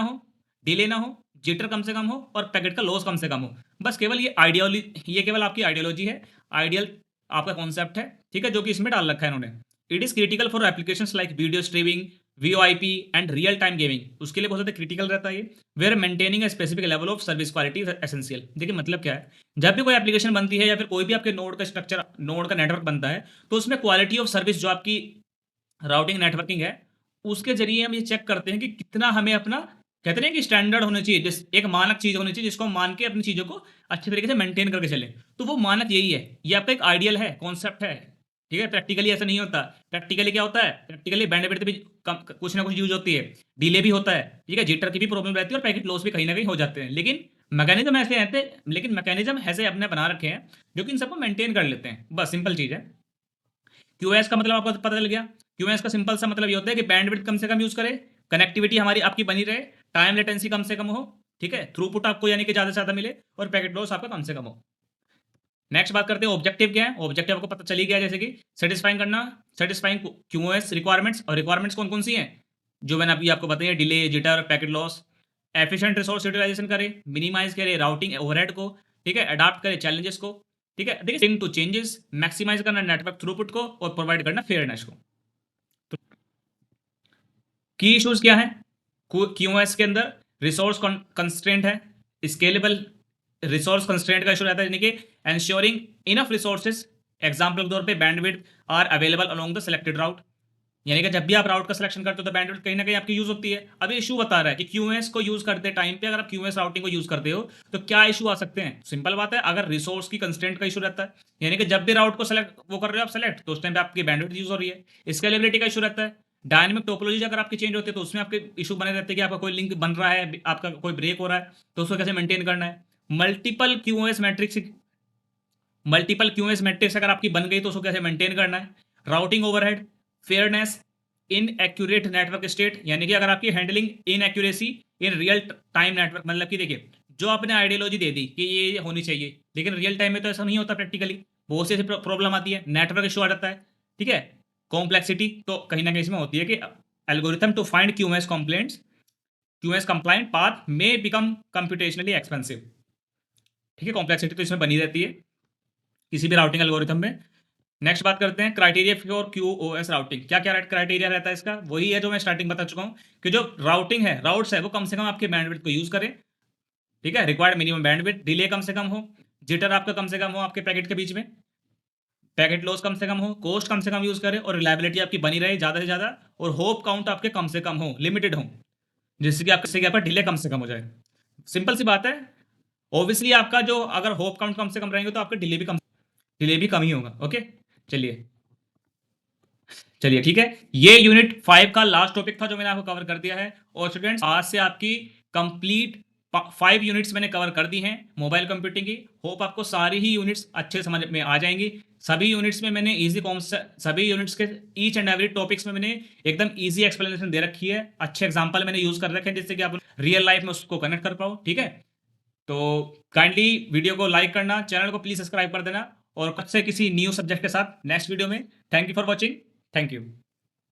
हो, जिटर कम से कम हो, और पैकेट का लॉस कम से कम हो। बस केवल ये केवल आपकी आइडियोलॉजी है, आइडियल आपका कॉन्सेप्ट है, ठीक है, जो कि इसमें डाल रखा है इन्होंने। It is critical for applications like video streaming, VoIP and real time gaming, उसके लिए बहुत ज़्यादा क्रिटिकल रहता है ये। Where maintaining a specific level of service quality is essential. देखिए मतलब क्या है, जब भी कोई एप्लीकेशन बनती है या फिर कोई भी आपके नोड का स्ट्रक्चर, नोड का नेटवर्क बनता है, तो उसमें क्वालिटी ऑफ सर्विस जो आपकी राउटिंग नेटवर्किंग है उसके जरिए हम ये चेक करते हैं कि कितना हमें अपना, कहते हैं कि स्टैंडर्ड होना चाहिए, जिस एक मानक चीज होनी चाहिए जिसको हम मान के अपनी चीजों को अच्छे तरीके से मेंटेन करके चले, तो वो मानक यही है, ये आपका एक आइडियल है, कॉन्सेप्ट है। ठीक है, प्रैक्टिकली ऐसा नहीं होता। प्रैक्टिकली क्या होता है, प्रैक्टिकली बैंडविड्थ भी कुछ ना कुछ यूज होती है, डिले भी होता है, ठीक है, जिटर की भी प्रॉब्लम रहती है, और पैकेट लॉस भी कहीं ना कहीं हो जाते हैं, लेकिन मैकेनिज्म ऐसे अपने बना रखे हैं जो कि इन सबको मेंटेन कर लेते हैं। बस सिंपल चीज है। QoS का मतलब आपको पता चल गया। QoS का सिंपल सा मतलब ये होता है कि बैंडविड्थ कम से कम यूज करे, कनेक्टिविटी हमारी आपकी बनी रहे, टाइम लेटेंसी कम से कम हो, ठीक है, थ्रूपुट आपको यानी कि ज्यादा से ज्यादा मिले, और पैकेट लॉस आपका कम से कम हो। नेक्स्ट बात करते हैं ऑब्जेक्टिव क्या है। ऑब्जेक्टिव आपको पता चली गया, जैसे कि सेटिस्फाइंग करना, सेटिस्फाइंग QoS रिक्वायरमेंट्स। और रिक्वायरमेंट्स कौन कौन सी हैं जो मैंने अभी आपको बताई है, delay, jitter, packet loss. Efficient resource utilisation करे, मिनिमाइज करे राउटिंग ओवरहेड को, ठीक है, अडाप्ट करे चैलेंजेस को, ठीक है, देखिए टू चेंजेस, मैक्सिमाइज करना नेटवर्क थ्रूपुट को, और प्रोवाइड करना फेयरनेस को। तो की इश्यूज क्या है QoS के अंदर? रिसोर्स कंस्ट्रेंट है, स्केलेबल रिसोर्स कंस्ट्रेंट का इशू रहता है, यानी कि एंश्योरिंग इनफ रिसोर्सेज। एग्जाम्पल के तौर पे bandwidth are available along the selected route, यानी कि जब भी आप राउट का सिलेक्शन करते हो तो बैंडविड्थ कहीं ना कहीं आपकी यूज होती है। अब ये इशू बता रहा है कि QoS को यूज करते टाइम पे अगर आप QoS राउटिंग को यूज करते हो तो क्या इशू आ सकते हैं। सिंपल बात है, अगर रिसोर्स की कंस्ट्रेंट का इशू रहता है, यानी कि जब भी राउट को सेलेक्ट वो कर रहे हो आप सेलेक्ट, तो उस टाइम पे आपकी बैंडविड्थ यूज हो रही है। स्केलेबिलिटी का इशू रहता है, डायनेमिक टोपोलॉजी अगर आपकी चेंज होती है तो उसमें आपके इशू बने रहते हैं कि आपका कोई लिंक बन रहा है, आपका कोई ब्रेक हो रहा है, तो उसको कैसे मेंटेन करना है। Multiple QoS matrix, multiple QoS matrix अगर आपकी बन गई तो उसको कैसे मेंटेन करना है। राउटिंग ओवरहेड, फेयरनेस, इन एक्यूरेट नेटवर्क स्टेट, यानी कि अगर आपकी handling in accuracy in real time network, मतलब कि देखिए जो आपने आइडियोलॉजी दे दी कि ये होनी चाहिए, लेकिन रियल टाइम में तो ऐसा नहीं होता प्रैक्टिकली, बहुत सी ऐसी प्रॉब्लम आती है, नेटवर्क इशू आ जाता है, ठीक है। कॉम्प्लेक्सिटी तो कहीं ना कहीं इसमें होती है कि algorithm to find QoS complaints, QoS compliant path में बिकम कंप्यूटेशनली एक्सपेंसिव, ठीक है। कॉम्प्लेक्सिटी तो इसमें बनी रहती है किसी भी राउटिंग एल्गोरिथम में। नेक्स्ट बात करते हैं क्राइटेरिया फॉर QoS राउटिंग। क्या क्या क्राइटेरिया रहता है इसका? वही है जो मैं स्टार्टिंग बता चुका हूँ कि जो राउटिंग है, राउट्स है, वो कम से कम आपके बैंडविड्थ को यूज करें, ठीक है, रिक्वायर्ड मिनिमम बैंडविड्थ, डिले कम से कम हो, जिटर आपका कम से कम हो आपके पैकेट के बीच में, पैकेट लॉस कम से कम हो, कॉस्ट कम से कम यूज करें, और रिलायबिलिटी आपकी बनी रहे ज़्यादा से ज़्यादा, और होप काउंट आपके कम से कम हो, लिमिटेड हो, जिससे कि आपका डिले कम से कम हो जाए। सिंपल सी बात है। ऑब्वियसली आपका जो अगर होप काउंट कम से कम रहेंगे तो आपका डिले भी कम ही होगा। ओके, चलिए चलिए ठीक है, ये यूनिट 5 का लास्ट टॉपिक था जो मैंने आपको कवर कर दिया है। और स्टूडेंट्स आज से आपकी कंप्लीट 5 यूनिट्स मैंने कवर कर दी हैं मोबाइल कंप्यूटिंग की। होप आपको सारी ही यूनिट्स अच्छे समझ में आ जाएंगी। सभी यूनिट्स में मैंने इजी कॉन्सेप्ट, सभी यूनिट्स के ईच एंड एवरी टॉपिक्स में मैंने एकदम इजी एक्सप्लेनेशन दे रखी है, अच्छे एग्जाम्पल मैंने यूज कर रखे हैं जिससे कि आप रियल लाइफ में उसको कनेक्ट कर पाओ, ठीक है। तो काइंडली वीडियो को लाइक करना, चैनल को प्लीज सब्सक्राइब कर देना, और कुछ से किसी न्यू सब्जेक्ट के साथ नेक्स्ट वीडियो में। Thank you for watching, thank you.